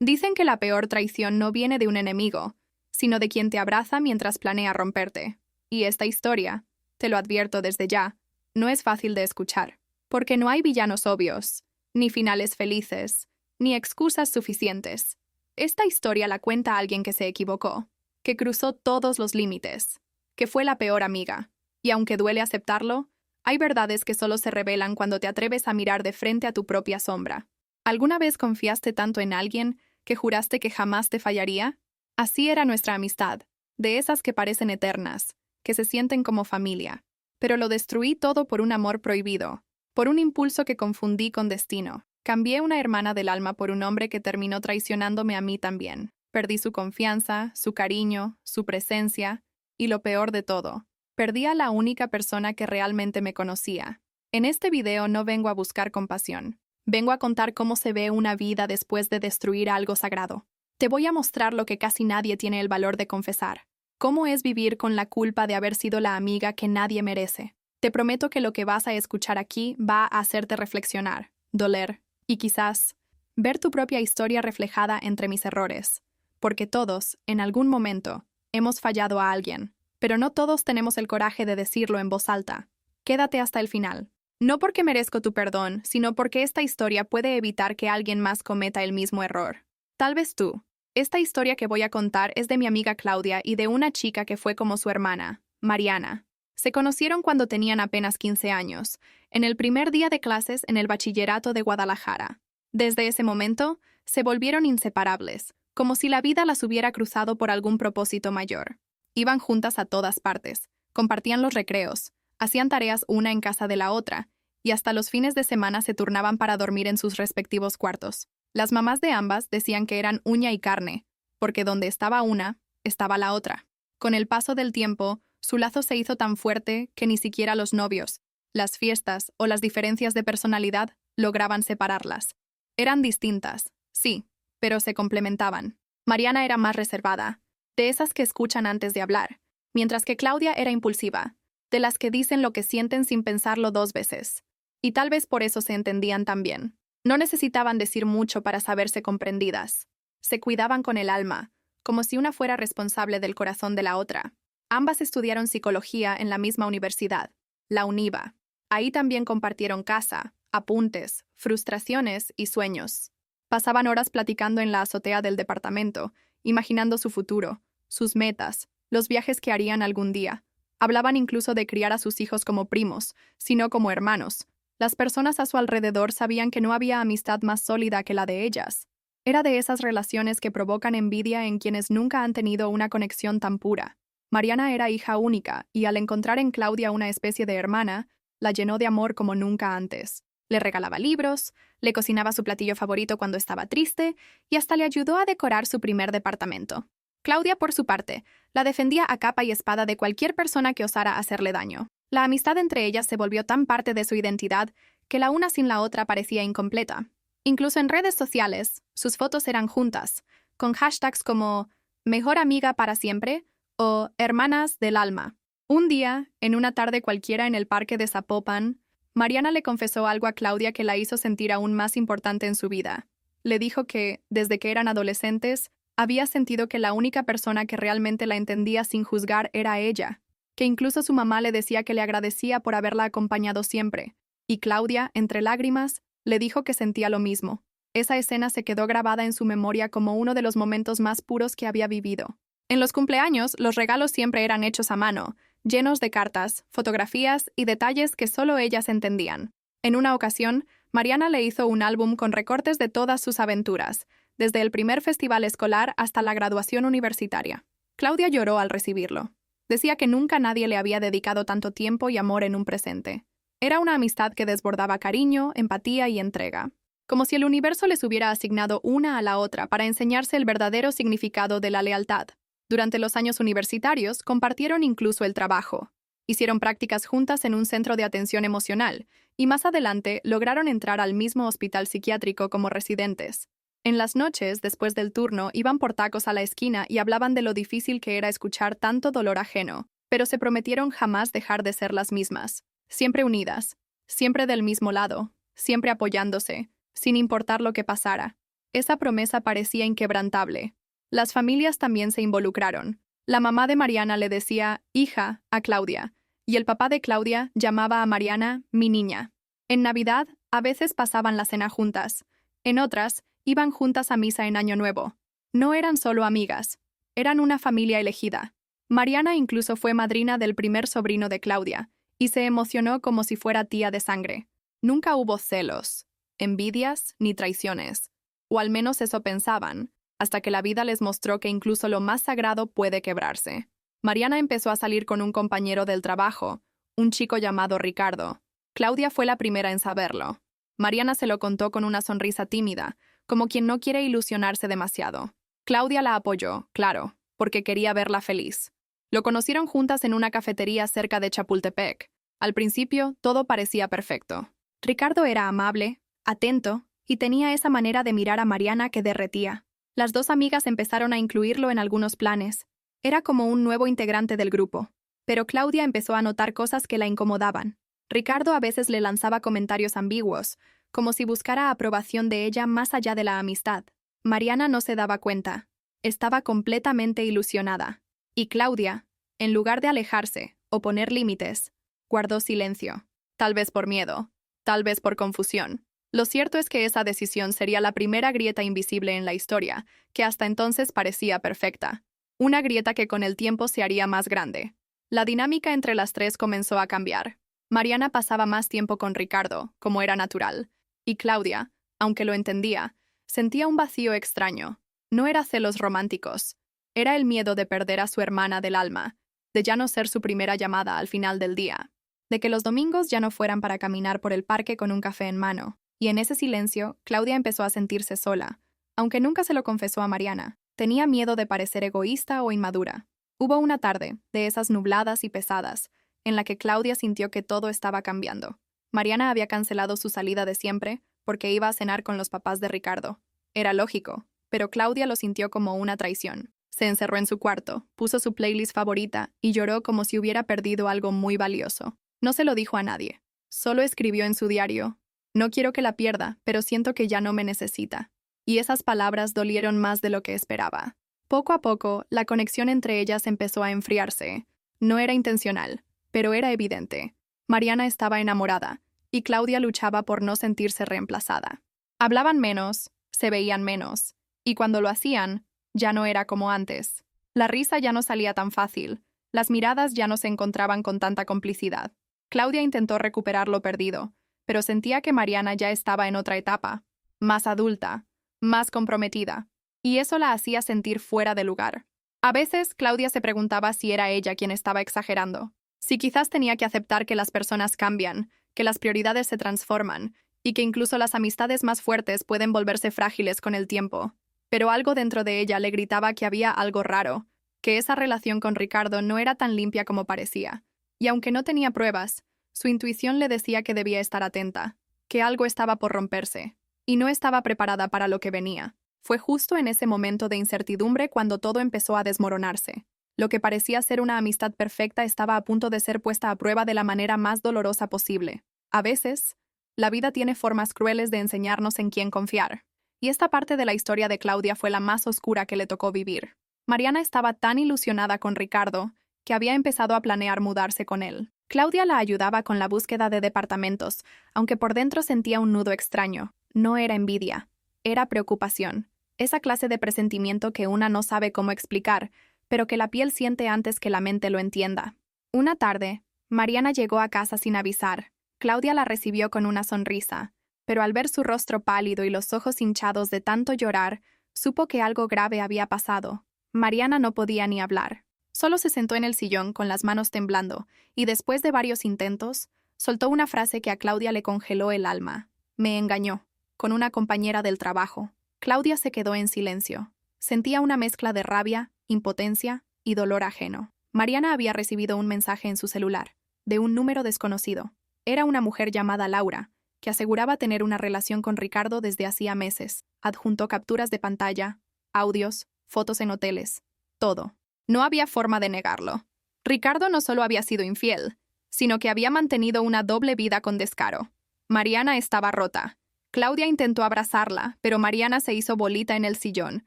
Dicen que la peor traición no viene de un enemigo, sino de quien te abraza mientras planea romperte. Y esta historia, te lo advierto desde ya, no es fácil de escuchar, porque no hay villanos obvios, ni finales felices, ni excusas suficientes. Esta historia la cuenta alguien que se equivocó, que cruzó todos los límites, que fue la peor amiga. Y aunque duele aceptarlo, hay verdades que solo se revelan cuando te atreves a mirar de frente a tu propia sombra. ¿Alguna vez confiaste tanto en alguien que juraste que jamás te fallaría? Así era nuestra amistad, de esas que parecen eternas, que se sienten como familia. Pero lo destruí todo por un amor prohibido, por un impulso que confundí con destino. Cambié una hermana del alma por un hombre que terminó traicionándome a mí también. Perdí su confianza, su cariño, su presencia, y lo peor de todo, perdí a la única persona que realmente me conocía. En este video no vengo a buscar compasión. Vengo a contar cómo se ve una vida después de destruir algo sagrado. Te voy a mostrar lo que casi nadie tiene el valor de confesar. Cómo es vivir con la culpa de haber sido la amiga que nadie merece. Te prometo que lo que vas a escuchar aquí va a hacerte reflexionar, doler y quizás ver tu propia historia reflejada entre mis errores. Porque todos, en algún momento, hemos fallado a alguien, pero no todos tenemos el coraje de decirlo en voz alta. Quédate hasta el final. No porque merezco tu perdón, sino porque esta historia puede evitar que alguien más cometa el mismo error. Tal vez tú. Esta historia que voy a contar es de mi amiga Claudia y de una chica que fue como su hermana, Mariana. Se conocieron cuando tenían apenas 15 años, en el primer día de clases en el bachillerato de Guadalajara. Desde ese momento, se volvieron inseparables, como si la vida las hubiera cruzado por algún propósito mayor. Iban juntas a todas partes, compartían los recreos, hacían tareas una en casa de la otra, y hasta los fines de semana se turnaban para dormir en sus respectivos cuartos. Las mamás de ambas decían que eran uña y carne, porque donde estaba una, estaba la otra. Con el paso del tiempo, su lazo se hizo tan fuerte que ni siquiera los novios, las fiestas o las diferencias de personalidad lograban separarlas. Eran distintas, sí, pero se complementaban. Mariana era más reservada, de esas que escuchan antes de hablar, mientras que Claudia era impulsiva, de las que dicen lo que sienten sin pensarlo 2 veces. Y tal vez por eso se entendían tan bien. No necesitaban decir mucho para saberse comprendidas. Se cuidaban con el alma, como si una fuera responsable del corazón de la otra. Ambas estudiaron psicología en la misma universidad, la UNIVA. Ahí también compartieron casa, apuntes, frustraciones y sueños. Pasaban horas platicando en la azotea del departamento, imaginando su futuro, sus metas, los viajes que harían algún día. Hablaban incluso de criar a sus hijos como primos, sino como hermanos. Las personas a su alrededor sabían que no había amistad más sólida que la de ellas. Era de esas relaciones que provocan envidia en quienes nunca han tenido una conexión tan pura. Mariana era hija única, y al encontrar en Claudia una especie de hermana, la llenó de amor como nunca antes. Le regalaba libros, le cocinaba su platillo favorito cuando estaba triste, y hasta le ayudó a decorar su primer departamento. Claudia, por su parte, la defendía a capa y espada de cualquier persona que osara hacerle daño. La amistad entre ellas se volvió tan parte de su identidad que la una sin la otra parecía incompleta. Incluso en redes sociales, sus fotos eran juntas, con hashtags como «Mejor amiga para siempre» o «Hermanas del alma». Un día, en una tarde cualquiera en el parque de Zapopan, Mariana le confesó algo a Claudia que la hizo sentir aún más importante en su vida. Le dijo que, desde que eran adolescentes, había sentido que la única persona que realmente la entendía sin juzgar era ella, que incluso su mamá le decía que le agradecía por haberla acompañado siempre, y Claudia, entre lágrimas, le dijo que sentía lo mismo. Esa escena se quedó grabada en su memoria como uno de los momentos más puros que había vivido. En los cumpleaños, los regalos siempre eran hechos a mano, llenos de cartas, fotografías y detalles que solo ellas entendían. En una ocasión, Mariana le hizo un álbum con recortes de todas sus aventuras, desde el primer festival escolar hasta la graduación universitaria. Claudia lloró al recibirlo. Decía que nunca nadie le había dedicado tanto tiempo y amor en un presente. Era una amistad que desbordaba cariño, empatía y entrega, como si el universo les hubiera asignado una a la otra para enseñarse el verdadero significado de la lealtad. Durante los años universitarios, compartieron incluso el trabajo. Hicieron prácticas juntas en un centro de atención emocional, y más adelante lograron entrar al mismo hospital psiquiátrico como residentes. En las noches, después del turno, iban por tacos a la esquina y hablaban de lo difícil que era escuchar tanto dolor ajeno, pero se prometieron jamás dejar de ser las mismas. Siempre unidas, siempre del mismo lado, siempre apoyándose, sin importar lo que pasara. Esa promesa parecía inquebrantable. Las familias también se involucraron. La mamá de Mariana le decía hija a Claudia, y el papá de Claudia llamaba a Mariana mi niña. En Navidad, a veces pasaban la cena juntas. En otras, iban juntas a misa en Año Nuevo. No eran solo amigas, eran una familia elegida. Mariana incluso fue madrina del primer sobrino de Claudia, y se emocionó como si fuera tía de sangre. Nunca hubo celos, envidias ni traiciones, o al menos eso pensaban, hasta que la vida les mostró que incluso lo más sagrado puede quebrarse. Mariana empezó a salir con un compañero del trabajo, un chico llamado Ricardo. Claudia fue la primera en saberlo. Mariana se lo contó con una sonrisa tímida, como quien no quiere ilusionarse demasiado. Claudia la apoyó, claro, porque quería verla feliz. Lo conocieron juntas en una cafetería cerca de Chapultepec. Al principio, todo parecía perfecto. Ricardo era amable, atento, y tenía esa manera de mirar a Mariana que derretía. Las dos amigas empezaron a incluirlo en algunos planes. Era como un nuevo integrante del grupo. Pero Claudia empezó a notar cosas que la incomodaban. Ricardo a veces le lanzaba comentarios ambiguos, como si buscara aprobación de ella más allá de la amistad. Mariana no se daba cuenta. Estaba completamente ilusionada. Y Claudia, en lugar de alejarse o poner límites, guardó silencio. Tal vez por miedo, tal vez por confusión. Lo cierto es que esa decisión sería la primera grieta invisible en la historia, que hasta entonces parecía perfecta. Una grieta que con el tiempo se haría más grande. La dinámica entre las tres comenzó a cambiar. Mariana pasaba más tiempo con Ricardo, como era natural, y Claudia, aunque lo entendía, sentía un vacío extraño. No era celos románticos, era el miedo de perder a su hermana del alma, de ya no ser su primera llamada al final del día, de que los domingos ya no fueran para caminar por el parque con un café en mano. Y en ese silencio, Claudia empezó a sentirse sola, aunque nunca se lo confesó a Mariana. Tenía miedo de parecer egoísta o inmadura. Hubo una tarde, de esas nubladas y pesadas, en la que Claudia sintió que todo estaba cambiando. Mariana había cancelado su salida de siempre porque iba a cenar con los papás de Ricardo. Era lógico, pero Claudia lo sintió como una traición. Se encerró en su cuarto, puso su playlist favorita y lloró como si hubiera perdido algo muy valioso. No se lo dijo a nadie. Solo escribió en su diario: no quiero que la pierda, pero siento que ya no me necesita. Y esas palabras dolieron más de lo que esperaba. Poco a poco, la conexión entre ellas empezó a enfriarse. No era intencional, pero era evidente. Mariana estaba enamorada, y Claudia luchaba por no sentirse reemplazada. Hablaban menos, se veían menos, y cuando lo hacían, ya no era como antes. La risa ya no salía tan fácil, las miradas ya no se encontraban con tanta complicidad. Claudia intentó recuperar lo perdido, pero sentía que Mariana ya estaba en otra etapa, más adulta, más comprometida, y eso la hacía sentir fuera de lugar. A veces, Claudia se preguntaba si era ella quien estaba exagerando, si quizás tenía que aceptar que las personas cambian, que las prioridades se transforman, y que incluso las amistades más fuertes pueden volverse frágiles con el tiempo. Pero algo dentro de ella le gritaba que había algo raro, que esa relación con Ricardo no era tan limpia como parecía, y aunque no tenía pruebas, su intuición le decía que debía estar atenta, que algo estaba por romperse, y no estaba preparada para lo que venía. Fue justo en ese momento de incertidumbre cuando todo empezó a desmoronarse. Lo que parecía ser una amistad perfecta estaba a punto de ser puesta a prueba de la manera más dolorosa posible. A veces, la vida tiene formas crueles de enseñarnos en quién confiar, y esta parte de la historia de Claudia fue la más oscura que le tocó vivir. Mariana estaba tan ilusionada con Ricardo que había empezado a planear mudarse con él. Claudia la ayudaba con la búsqueda de departamentos, aunque por dentro sentía un nudo extraño. No era envidia, era preocupación. Esa clase de presentimiento que una no sabe cómo explicar, pero que la piel siente antes que la mente lo entienda. Una tarde, Mariana llegó a casa sin avisar. Claudia la recibió con una sonrisa, pero al ver su rostro pálido y los ojos hinchados de tanto llorar, supo que algo grave había pasado. Mariana no podía ni hablar. Solo se sentó en el sillón con las manos temblando, y después de varios intentos, soltó una frase que a Claudia le congeló el alma. Me engañó, con una compañera del trabajo. Claudia se quedó en silencio. Sentía una mezcla de rabia, impotencia y dolor ajeno. Mariana había recibido un mensaje en su celular, de un número desconocido. Era una mujer llamada Laura, que aseguraba tener una relación con Ricardo desde hacía meses. Adjuntó capturas de pantalla, audios, fotos en hoteles, todo. No había forma de negarlo. Ricardo no solo había sido infiel, sino que había mantenido una doble vida con descaro. Mariana estaba rota. Claudia intentó abrazarla, pero Mariana se hizo bolita en el sillón,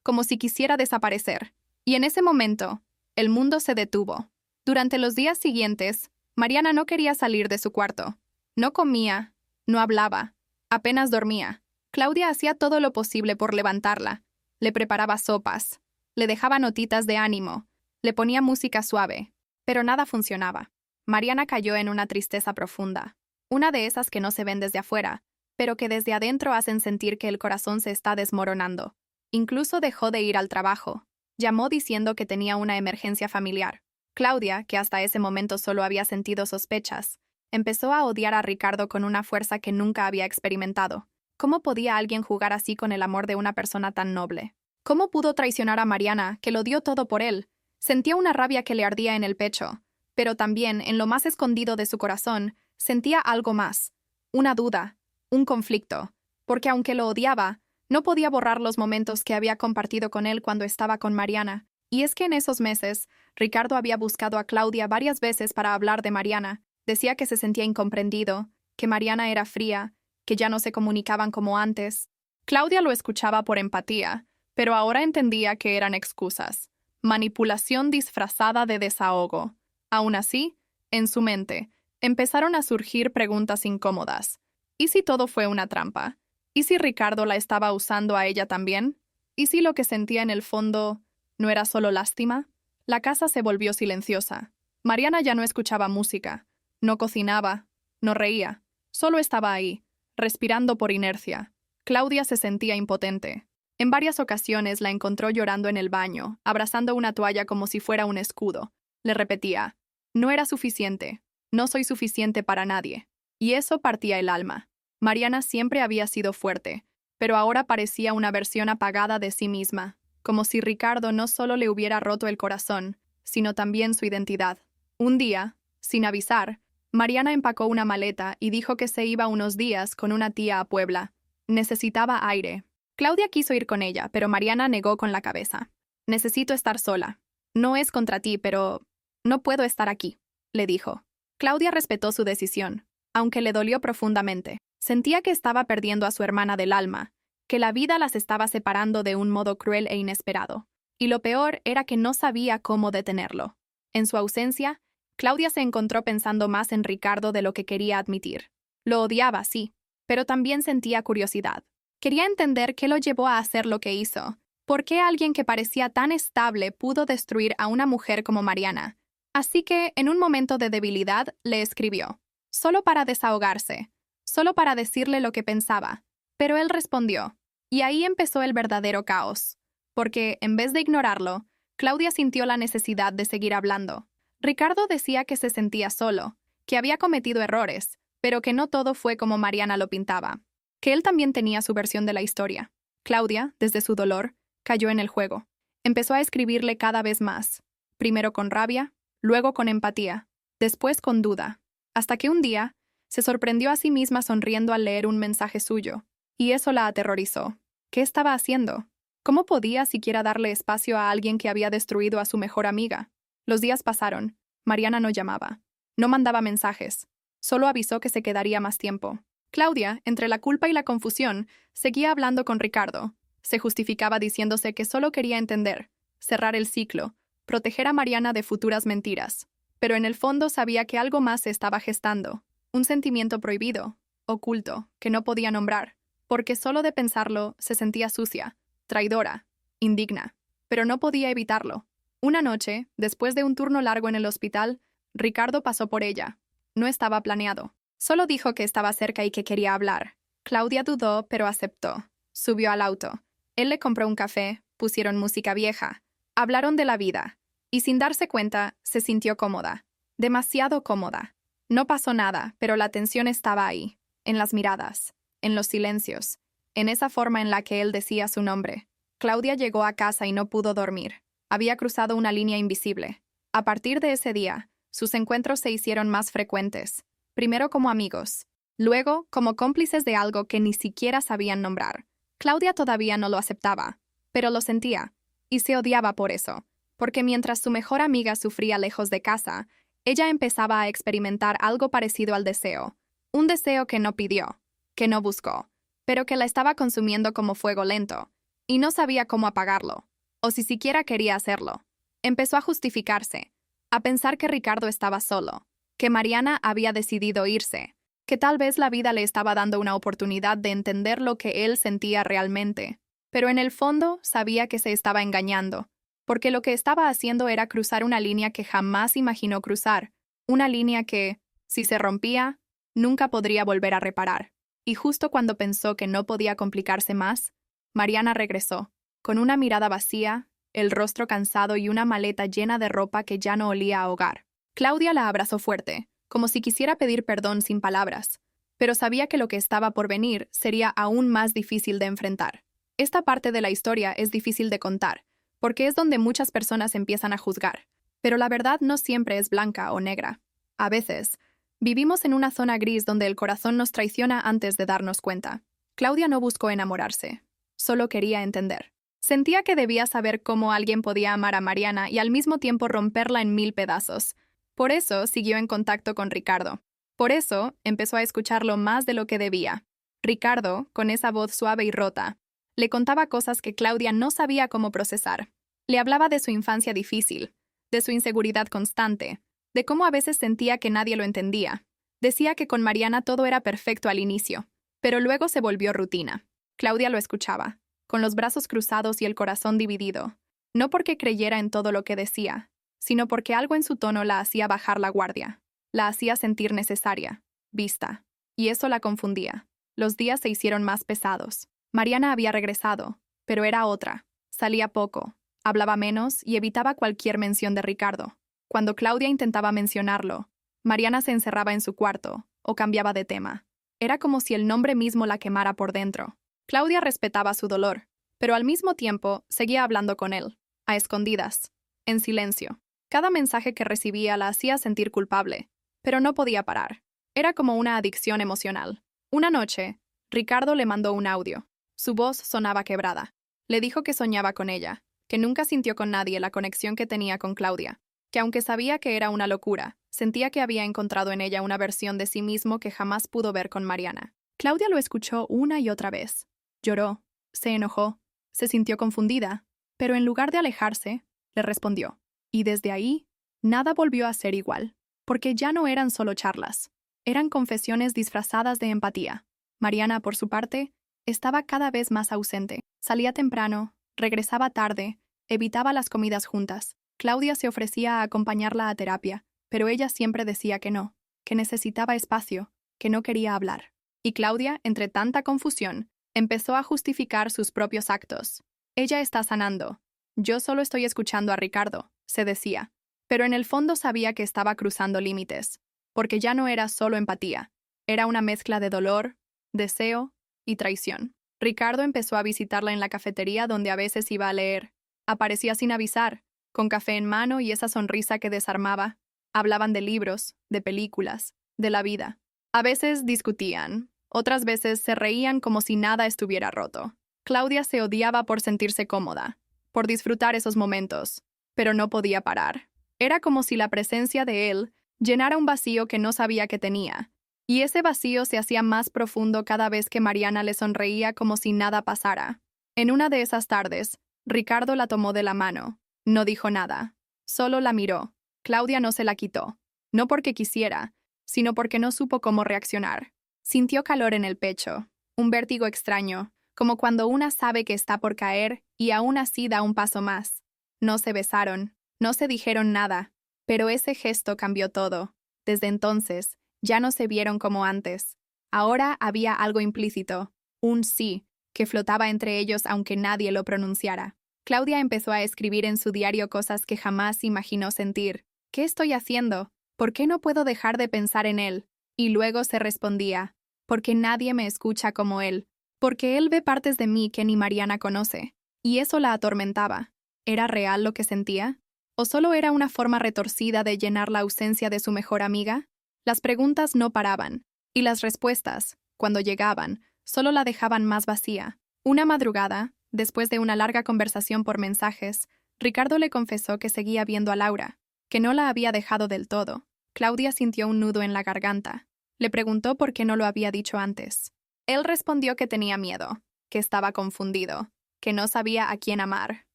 como si quisiera desaparecer. Y en ese momento, el mundo se detuvo. Durante los días siguientes, Mariana no quería salir de su cuarto. No comía, no hablaba, apenas dormía. Claudia hacía todo lo posible por levantarla. Le preparaba sopas, le dejaba notitas de ánimo, le ponía música suave, pero nada funcionaba. Mariana cayó en una tristeza profunda, una de esas que no se ven desde afuera, pero que desde adentro hacen sentir que el corazón se está desmoronando. Incluso dejó de ir al trabajo. Llamó diciendo que tenía una emergencia familiar. Claudia, que hasta ese momento solo había sentido sospechas, empezó a odiar a Ricardo con una fuerza que nunca había experimentado. ¿Cómo podía alguien jugar así con el amor de una persona tan noble? ¿Cómo pudo traicionar a Mariana, que lo dio todo por él? Sentía una rabia que le ardía en el pecho, pero también, en lo más escondido de su corazón, sentía algo más. Una duda, un conflicto, porque aunque lo odiaba, no podía borrar los momentos que había compartido con él cuando estaba con Mariana. Y es que en esos meses, Ricardo había buscado a Claudia varias veces para hablar de Mariana. Decía que se sentía incomprendido, que Mariana era fría, que ya no se comunicaban como antes. Claudia lo escuchaba por empatía, pero ahora entendía que eran excusas. Manipulación disfrazada de desahogo. Aún así, en su mente, empezaron a surgir preguntas incómodas. ¿Y si todo fue una trampa? ¿Y si Ricardo la estaba usando a ella también? ¿Y si lo que sentía en el fondo no era solo lástima? La casa se volvió silenciosa. Mariana ya no escuchaba música, no cocinaba, no reía, solo estaba ahí, respirando por inercia. Claudia se sentía impotente. En varias ocasiones la encontró llorando en el baño, abrazando una toalla como si fuera un escudo. Le repetía, no era suficiente, no soy suficiente para nadie. Y eso partía el alma. Mariana siempre había sido fuerte, pero ahora parecía una versión apagada de sí misma, como si Ricardo no solo le hubiera roto el corazón, sino también su identidad. Un día, sin avisar, Mariana empacó una maleta y dijo que se iba unos días con una tía a Puebla. Necesitaba aire. Claudia quiso ir con ella, pero Mariana negó con la cabeza. Necesito estar sola. No es contra ti, pero no puedo estar aquí, le dijo. Claudia respetó su decisión, aunque le dolió profundamente. Sentía que estaba perdiendo a su hermana del alma, que la vida las estaba separando de un modo cruel e inesperado. Y lo peor era que no sabía cómo detenerlo. En su ausencia, Claudia se encontró pensando más en Ricardo de lo que quería admitir. Lo odiaba, sí, pero también sentía curiosidad. Quería entender qué lo llevó a hacer lo que hizo. ¿Por qué alguien que parecía tan estable pudo destruir a una mujer como Mariana? Así que, en un momento de debilidad, le escribió. Solo para desahogarse. Solo para decirle lo que pensaba. Pero él respondió. Y ahí empezó el verdadero caos. Porque, en vez de ignorarlo, Claudia sintió la necesidad de seguir hablando. Ricardo decía que se sentía solo, que había cometido errores, pero que no todo fue como Mariana lo pintaba. Que él también tenía su versión de la historia. Claudia, desde su dolor, cayó en el juego. Empezó a escribirle cada vez más. Primero con rabia, luego con empatía, después con duda. Hasta que un día, se sorprendió a sí misma sonriendo al leer un mensaje suyo. Y eso la aterrorizó. ¿Qué estaba haciendo? ¿Cómo podía siquiera darle espacio a alguien que había destruido a su mejor amiga? Los días pasaron. Mariana no llamaba. No mandaba mensajes. Solo avisó que se quedaría más tiempo. Claudia, entre la culpa y la confusión, seguía hablando con Ricardo. Se justificaba diciéndose que solo quería entender, cerrar el ciclo, proteger a Mariana de futuras mentiras. Pero en el fondo sabía que algo más se estaba gestando. Un sentimiento prohibido, oculto, que no podía nombrar. Porque solo de pensarlo se sentía sucia, traidora, indigna. Pero no podía evitarlo. Una noche, después de un turno largo en el hospital, Ricardo pasó por ella. No estaba planeado. Solo dijo que estaba cerca y que quería hablar. Claudia dudó, pero aceptó. Subió al auto. Él le compró un café, pusieron música vieja. Hablaron de la vida. Y sin darse cuenta, se sintió cómoda. Demasiado cómoda. No pasó nada, pero la tensión estaba ahí. En las miradas. En los silencios. En esa forma en la que él decía su nombre. Claudia llegó a casa y no pudo dormir. Había cruzado una línea invisible. A partir de ese día, sus encuentros se hicieron más frecuentes. Primero como amigos, luego como cómplices de algo que ni siquiera sabían nombrar. Claudia todavía no lo aceptaba, pero lo sentía, y se odiaba por eso, porque mientras su mejor amiga sufría lejos de casa, ella empezaba a experimentar algo parecido al deseo, un deseo que no pidió, que no buscó, pero que la estaba consumiendo como fuego lento, y no sabía cómo apagarlo, o si siquiera quería hacerlo. Empezó a justificarse, a pensar que Ricardo estaba solo, que Mariana había decidido irse, que tal vez la vida le estaba dando una oportunidad de entender lo que él sentía realmente. Pero en el fondo sabía que se estaba engañando, porque lo que estaba haciendo era cruzar una línea que jamás imaginó cruzar, una línea que, si se rompía, nunca podría volver a reparar. Y justo cuando pensó que no podía complicarse más, Mariana regresó, con una mirada vacía, el rostro cansado y una maleta llena de ropa que ya no olía a hogar. Claudia la abrazó fuerte, como si quisiera pedir perdón sin palabras, pero sabía que lo que estaba por venir sería aún más difícil de enfrentar. Esta parte de la historia es difícil de contar, porque es donde muchas personas empiezan a juzgar, pero la verdad no siempre es blanca o negra. A veces, vivimos en una zona gris donde el corazón nos traiciona antes de darnos cuenta. Claudia no buscó enamorarse, solo quería entender. Sentía que debía saber cómo alguien podía amar a Mariana y al mismo tiempo romperla en 1000 pedazos. Por eso siguió en contacto con Ricardo. Por eso empezó a escucharlo más de lo que debía. Ricardo, con esa voz suave y rota, le contaba cosas que Claudia no sabía cómo procesar. Le hablaba de su infancia difícil, de su inseguridad constante, de cómo a veces sentía que nadie lo entendía. Decía que con Mariana todo era perfecto al inicio, pero luego se volvió rutina. Claudia lo escuchaba, con los brazos cruzados y el corazón dividido, no porque creyera en todo lo que decía, sino porque algo en su tono la hacía bajar la guardia, la hacía sentir necesaria, vista, y eso la confundía. Los días se hicieron más pesados. Mariana había regresado, pero era otra. Salía poco, hablaba menos y evitaba cualquier mención de Ricardo. Cuando Claudia intentaba mencionarlo, Mariana se encerraba en su cuarto o cambiaba de tema. Era como si el nombre mismo la quemara por dentro. Claudia respetaba su dolor, pero al mismo tiempo seguía hablando con él, a escondidas, en silencio. Cada mensaje que recibía la hacía sentir culpable, pero no podía parar. Era como una adicción emocional. Una noche, Ricardo le mandó un audio. Su voz sonaba quebrada. Le dijo que soñaba con ella, que nunca sintió con nadie la conexión que tenía con Claudia, que aunque sabía que era una locura, sentía que había encontrado en ella una versión de sí mismo que jamás pudo ver con Mariana. Claudia lo escuchó una y otra vez. Lloró, se enojó, se sintió confundida, pero en lugar de alejarse, le respondió. Y desde ahí, nada volvió a ser igual, porque ya no eran solo charlas, eran confesiones disfrazadas de empatía. Mariana, por su parte, estaba cada vez más ausente. Salía temprano, regresaba tarde, evitaba las comidas juntas. Claudia se ofrecía a acompañarla a terapia, pero ella siempre decía que no, que necesitaba espacio, que no quería hablar. Y Claudia, entre tanta confusión, empezó a justificar sus propios actos. Ella está sanando. Yo solo estoy escuchando a Ricardo, se decía, pero en el fondo sabía que estaba cruzando límites, porque ya no era solo empatía, era una mezcla de dolor, deseo y traición. Ricardo empezó a visitarla en la cafetería donde a veces iba a leer. Aparecía sin avisar, con café en mano y esa sonrisa que desarmaba. Hablaban de libros, de películas, de la vida. A veces discutían, otras veces se reían como si nada estuviera roto. Claudia se odiaba por sentirse cómoda, por disfrutar esos momentos, pero no podía parar. Era como si la presencia de él llenara un vacío que no sabía que tenía, y ese vacío se hacía más profundo cada vez que Mariana le sonreía como si nada pasara. En una de esas tardes, Ricardo la tomó de la mano. No dijo nada, solo la miró. Claudia no se la quitó, no porque quisiera, sino porque no supo cómo reaccionar. Sintió calor en el pecho, un vértigo extraño, como cuando una sabe que está por caer y aún así da un paso más. No se besaron, no se dijeron nada, pero ese gesto cambió todo. Desde entonces, ya no se vieron como antes. Ahora había algo implícito, un sí, que flotaba entre ellos aunque nadie lo pronunciara. Claudia empezó a escribir en su diario cosas que jamás imaginó sentir. ¿Qué estoy haciendo? ¿Por qué no puedo dejar de pensar en él? Y luego se respondía, porque nadie me escucha como él, porque él ve partes de mí que ni Mariana conoce. Y eso la atormentaba. ¿Era real lo que sentía? ¿O solo era una forma retorcida de llenar la ausencia de su mejor amiga? Las preguntas no paraban, y las respuestas, cuando llegaban, solo la dejaban más vacía. Una madrugada, después de una larga conversación por mensajes, Ricardo le confesó que seguía viendo a Laura, que no la había dejado del todo. Claudia sintió un nudo en la garganta. Le preguntó por qué no lo había dicho antes. Él respondió que tenía miedo, que estaba confundido, que no sabía a quién amar.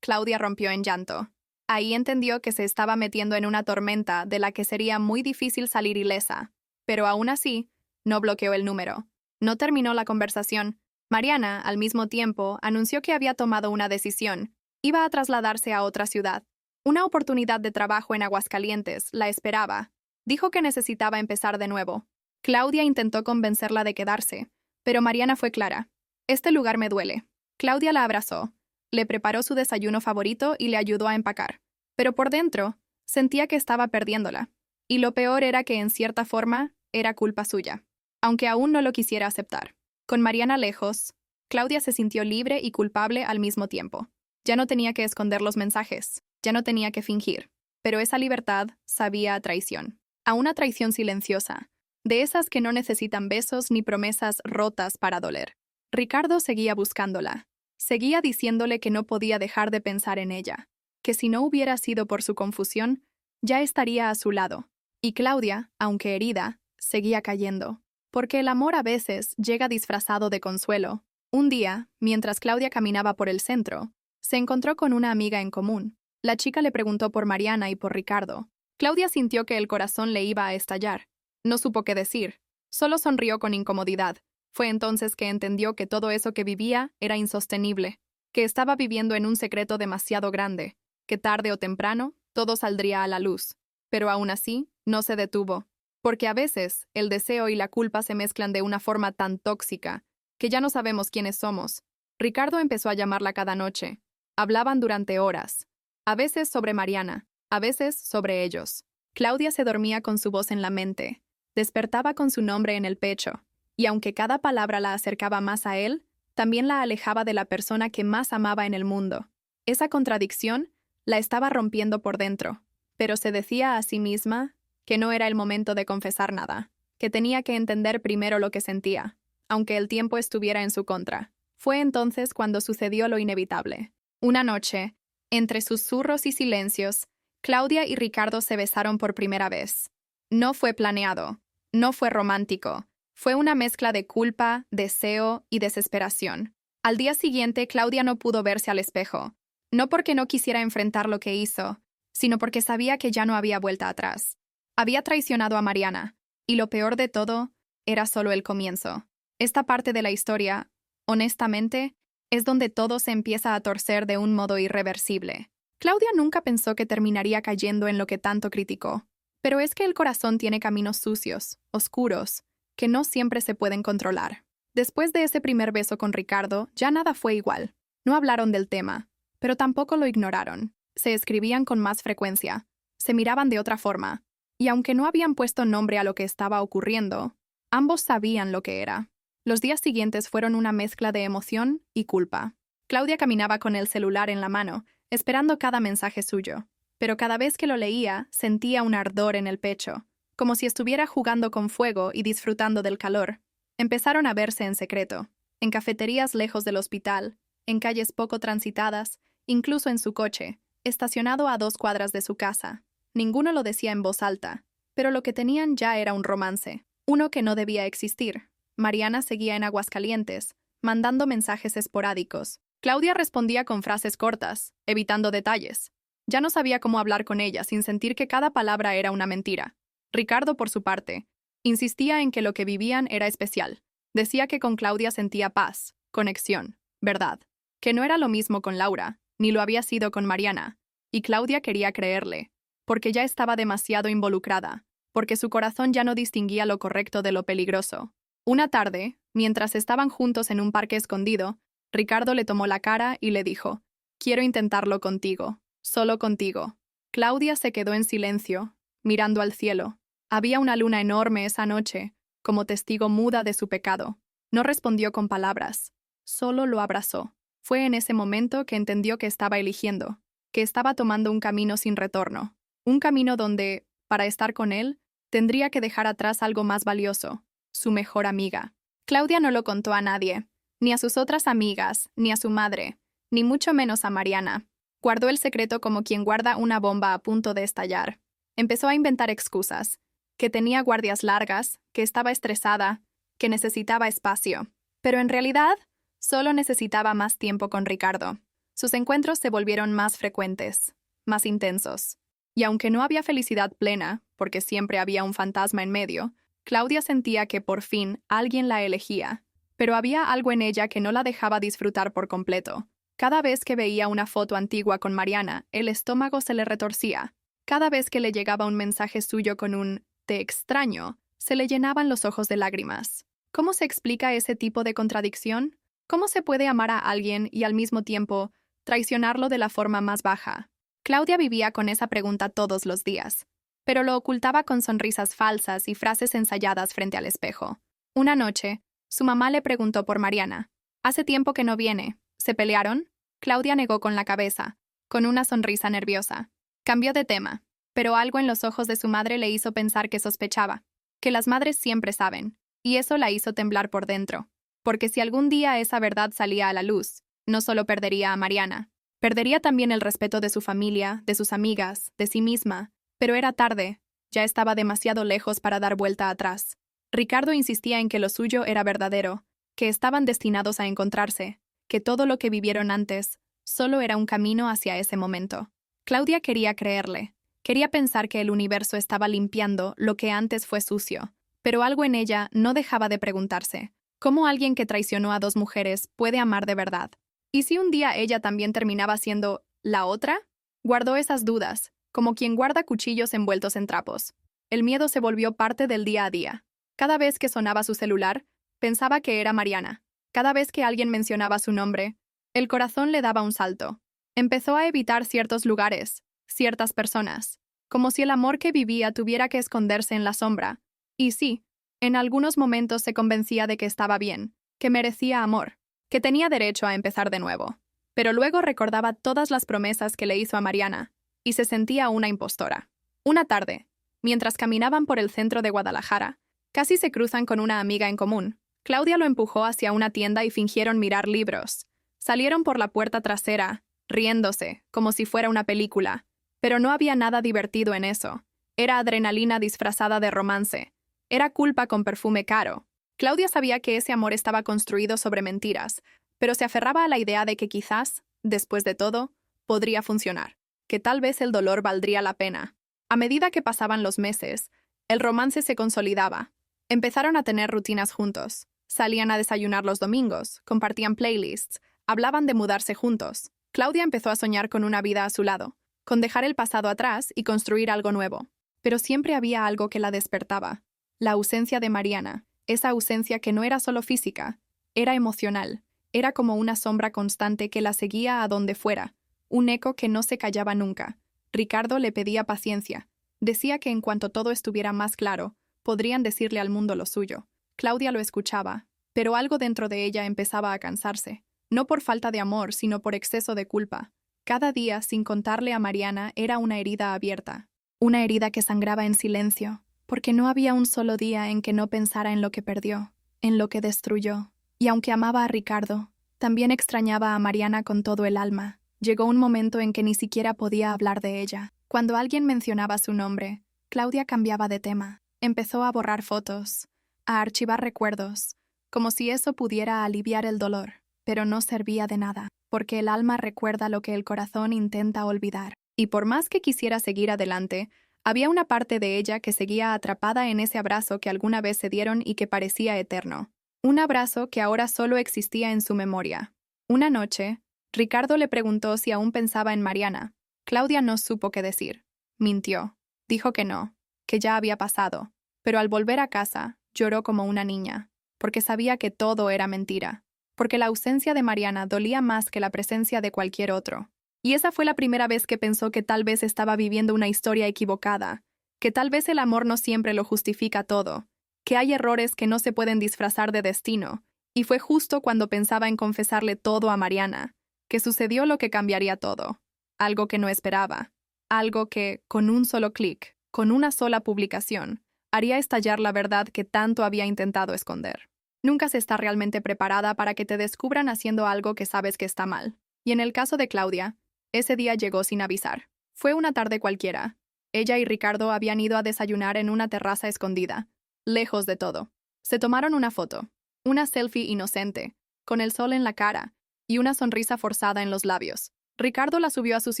Claudia rompió en llanto. Ahí entendió que se estaba metiendo en una tormenta de la que sería muy difícil salir ilesa, pero aún así, no bloqueó el número. No terminó la conversación. Mariana, al mismo tiempo, anunció que había tomado una decisión. Iba a trasladarse a otra ciudad. Una oportunidad de trabajo en Aguascalientes la esperaba. Dijo que necesitaba empezar de nuevo. Claudia intentó convencerla de quedarse, pero Mariana fue clara. Este lugar me duele. Claudia la abrazó, le preparó su desayuno favorito y le ayudó a empacar. Pero por dentro, sentía que estaba perdiéndola. Y lo peor era que, en cierta forma, era culpa suya, aunque aún no lo quisiera aceptar. Con Mariana lejos, Claudia se sintió libre y culpable al mismo tiempo. Ya no tenía que esconder los mensajes, ya no tenía que fingir. Pero esa libertad sabía a traición. A una traición silenciosa, de esas que no necesitan besos ni promesas rotas para doler. Ricardo seguía buscándola. Seguía diciéndole que no podía dejar de pensar en ella, que si no hubiera sido por su confusión, ya estaría a su lado. Y Claudia, aunque herida, seguía cayendo, porque el amor a veces llega disfrazado de consuelo. Un día, mientras Claudia caminaba por el centro, se encontró con una amiga en común. La chica le preguntó por Mariana y por Ricardo. Claudia sintió que el corazón le iba a estallar. No supo qué decir. Solo sonrió con incomodidad. Fue entonces que entendió que todo eso que vivía era insostenible, que estaba viviendo en un secreto demasiado grande, que tarde o temprano todo saldría a la luz. Pero aún así, no se detuvo, porque a veces el deseo y la culpa se mezclan de una forma tan tóxica que ya no sabemos quiénes somos. Ricardo empezó a llamarla cada noche. Hablaban durante horas, a veces sobre Mariana, a veces sobre ellos. Claudia se dormía con su voz en la mente, despertaba con su nombre en el pecho. Y aunque cada palabra la acercaba más a él, también la alejaba de la persona que más amaba en el mundo. Esa contradicción la estaba rompiendo por dentro, pero se decía a sí misma que no era el momento de confesar nada, que tenía que entender primero lo que sentía, aunque el tiempo estuviera en su contra. Fue entonces cuando sucedió lo inevitable. Una noche, entre susurros y silencios, Claudia y Ricardo se besaron por primera vez. No fue planeado, no fue romántico. Fue una mezcla de culpa, deseo y desesperación. Al día siguiente, Claudia no pudo verse al espejo, no porque no quisiera enfrentar lo que hizo, sino porque sabía que ya no había vuelta atrás. Había traicionado a Mariana, y lo peor de todo, era solo el comienzo. Esta parte de la historia, honestamente, es donde todo se empieza a torcer de un modo irreversible. Claudia nunca pensó que terminaría cayendo en lo que tanto criticó. Pero es que el corazón tiene caminos sucios, oscuros, que no siempre se pueden controlar. Después de ese primer beso con Ricardo, ya nada fue igual. No hablaron del tema, pero tampoco lo ignoraron. Se escribían con más frecuencia, se miraban de otra forma, y aunque no habían puesto nombre a lo que estaba ocurriendo, ambos sabían lo que era. Los días siguientes fueron una mezcla de emoción y culpa. Claudia caminaba con el celular en la mano, esperando cada mensaje suyo, pero cada vez que lo leía, sentía un ardor en el pecho, como si estuviera jugando con fuego y disfrutando del calor. Empezaron a verse en secreto, en cafeterías lejos del hospital, en calles poco transitadas, incluso en su coche, estacionado a 2 cuadras de su casa. Ninguno lo decía en voz alta, pero lo que tenían ya era un romance, uno que no debía existir. Mariana seguía en Aguascalientes, mandando mensajes esporádicos. Claudia respondía con frases cortas, evitando detalles. Ya no sabía cómo hablar con ella sin sentir que cada palabra era una mentira. Ricardo, por su parte, insistía en que lo que vivían era especial. Decía que con Claudia sentía paz, conexión, verdad. Que no era lo mismo con Laura, ni lo había sido con Mariana. Y Claudia quería creerle, porque ya estaba demasiado involucrada, porque su corazón ya no distinguía lo correcto de lo peligroso. Una tarde, mientras estaban juntos en un parque escondido, Ricardo le tomó la cara y le dijo: «Quiero intentarlo contigo, solo contigo». Claudia se quedó en silencio, mirando al cielo. Había una luna enorme esa noche, como testigo muda de su pecado. No respondió con palabras, solo lo abrazó. Fue en ese momento que entendió que estaba eligiendo, que estaba tomando un camino sin retorno. Un camino donde, para estar con él, tendría que dejar atrás algo más valioso, su mejor amiga. Claudia no lo contó a nadie, ni a sus otras amigas, ni a su madre, ni mucho menos a Mariana. Guardó el secreto como quien guarda una bomba a punto de estallar. Empezó a inventar excusas, que tenía guardias largas, que estaba estresada, que necesitaba espacio. Pero en realidad, solo necesitaba más tiempo con Ricardo. Sus encuentros se volvieron más frecuentes, más intensos. Y aunque no había felicidad plena, porque siempre había un fantasma en medio, Claudia sentía que por fin alguien la elegía. Pero había algo en ella que no la dejaba disfrutar por completo. Cada vez que veía una foto antigua con Mariana, el estómago se le retorcía. Cada vez que le llegaba un mensaje suyo con un «te extraño», se le llenaban los ojos de lágrimas. ¿Cómo se explica ese tipo de contradicción? ¿Cómo se puede amar a alguien y al mismo tiempo traicionarlo de la forma más baja? Claudia vivía con esa pregunta todos los días, pero lo ocultaba con sonrisas falsas y frases ensayadas frente al espejo. Una noche, su mamá le preguntó por Mariana. «Hace tiempo que no viene. ¿Se pelearon?» Claudia negó con la cabeza, con una sonrisa nerviosa. Cambió de tema, pero algo en los ojos de su madre le hizo pensar que sospechaba, que las madres siempre saben, y eso la hizo temblar por dentro, porque si algún día esa verdad salía a la luz, no solo perdería a Mariana, perdería también el respeto de su familia, de sus amigas, de sí misma, pero era tarde, ya estaba demasiado lejos para dar vuelta atrás. Ricardo insistía en que lo suyo era verdadero, que estaban destinados a encontrarse, que todo lo que vivieron antes solo era un camino hacia ese momento. Claudia quería creerle, quería pensar que el universo estaba limpiando lo que antes fue sucio, pero algo en ella no dejaba de preguntarse, ¿cómo alguien que traicionó a dos mujeres puede amar de verdad? ¿Y si un día ella también terminaba siendo la otra? Guardó esas dudas, como quien guarda cuchillos envueltos en trapos. El miedo se volvió parte del día a día. Cada vez que sonaba su celular, pensaba que era Mariana. Cada vez que alguien mencionaba su nombre, el corazón le daba un salto. Empezó a evitar ciertos lugares, ciertas personas, como si el amor que vivía tuviera que esconderse en la sombra. Y sí, en algunos momentos se convencía de que estaba bien, que merecía amor, que tenía derecho a empezar de nuevo. Pero luego recordaba todas las promesas que le hizo a Mariana, y se sentía una impostora. Una tarde, mientras caminaban por el centro de Guadalajara, casi se cruzan con una amiga en común. Claudia lo empujó hacia una tienda y fingieron mirar libros. Salieron por la puerta trasera, riéndose, como si fuera una película. Pero no había nada divertido en eso. Era adrenalina disfrazada de romance. Era culpa con perfume caro. Claudia sabía que ese amor estaba construido sobre mentiras, pero se aferraba a la idea de que quizás, después de todo, podría funcionar, que tal vez el dolor valdría la pena. A medida que pasaban los meses, el romance se consolidaba. Empezaron a tener rutinas juntos. Salían a desayunar los domingos, compartían playlists, hablaban de mudarse juntos. Claudia empezó a soñar con una vida a su lado, con dejar el pasado atrás y construir algo nuevo. Pero siempre había algo que la despertaba. La ausencia de Mariana, esa ausencia que no era solo física, era emocional, era como una sombra constante que la seguía a donde fuera, un eco que no se callaba nunca. Ricardo le pedía paciencia. Decía que en cuanto todo estuviera más claro, podrían decirle al mundo lo suyo. Claudia lo escuchaba, pero algo dentro de ella empezaba a cansarse, no por falta de amor, sino por exceso de culpa. Cada día, sin contarle a Mariana, era una herida abierta, una herida que sangraba en silencio, porque no había un solo día en que no pensara en lo que perdió, en lo que destruyó. Y aunque amaba a Ricardo, también extrañaba a Mariana con todo el alma. Llegó un momento en que ni siquiera podía hablar de ella. Cuando alguien mencionaba su nombre, Claudia cambiaba de tema. Empezó a borrar fotos, a archivar recuerdos, como si eso pudiera aliviar el dolor, pero no servía de nada, porque el alma recuerda lo que el corazón intenta olvidar. Y por más que quisiera seguir adelante, había una parte de ella que seguía atrapada en ese abrazo que alguna vez se dieron y que parecía eterno. Un abrazo que ahora solo existía en su memoria. Una noche, Ricardo le preguntó si aún pensaba en Mariana. Claudia no supo qué decir. Mintió. Dijo que no, que ya había pasado. Pero al volver a casa, lloró como una niña, porque sabía que todo era mentira, porque la ausencia de Mariana dolía más que la presencia de cualquier otro. Y esa fue la primera vez que pensó que tal vez estaba viviendo una historia equivocada, que tal vez el amor no siempre lo justifica todo, que hay errores que no se pueden disfrazar de destino, y fue justo cuando pensaba en confesarle todo a Mariana, que sucedió lo que cambiaría todo, algo que no esperaba, algo que, con un solo clic, con una sola publicación, haría estallar la verdad que tanto había intentado esconder. Nunca se está realmente preparada para que te descubran haciendo algo que sabes que está mal. Y en el caso de Claudia, ese día llegó sin avisar. Fue una tarde cualquiera. Ella y Ricardo habían ido a desayunar en una terraza escondida, lejos de todo. Se tomaron una foto. Una selfie inocente, con el sol en la cara y una sonrisa forzada en los labios. Ricardo la subió a sus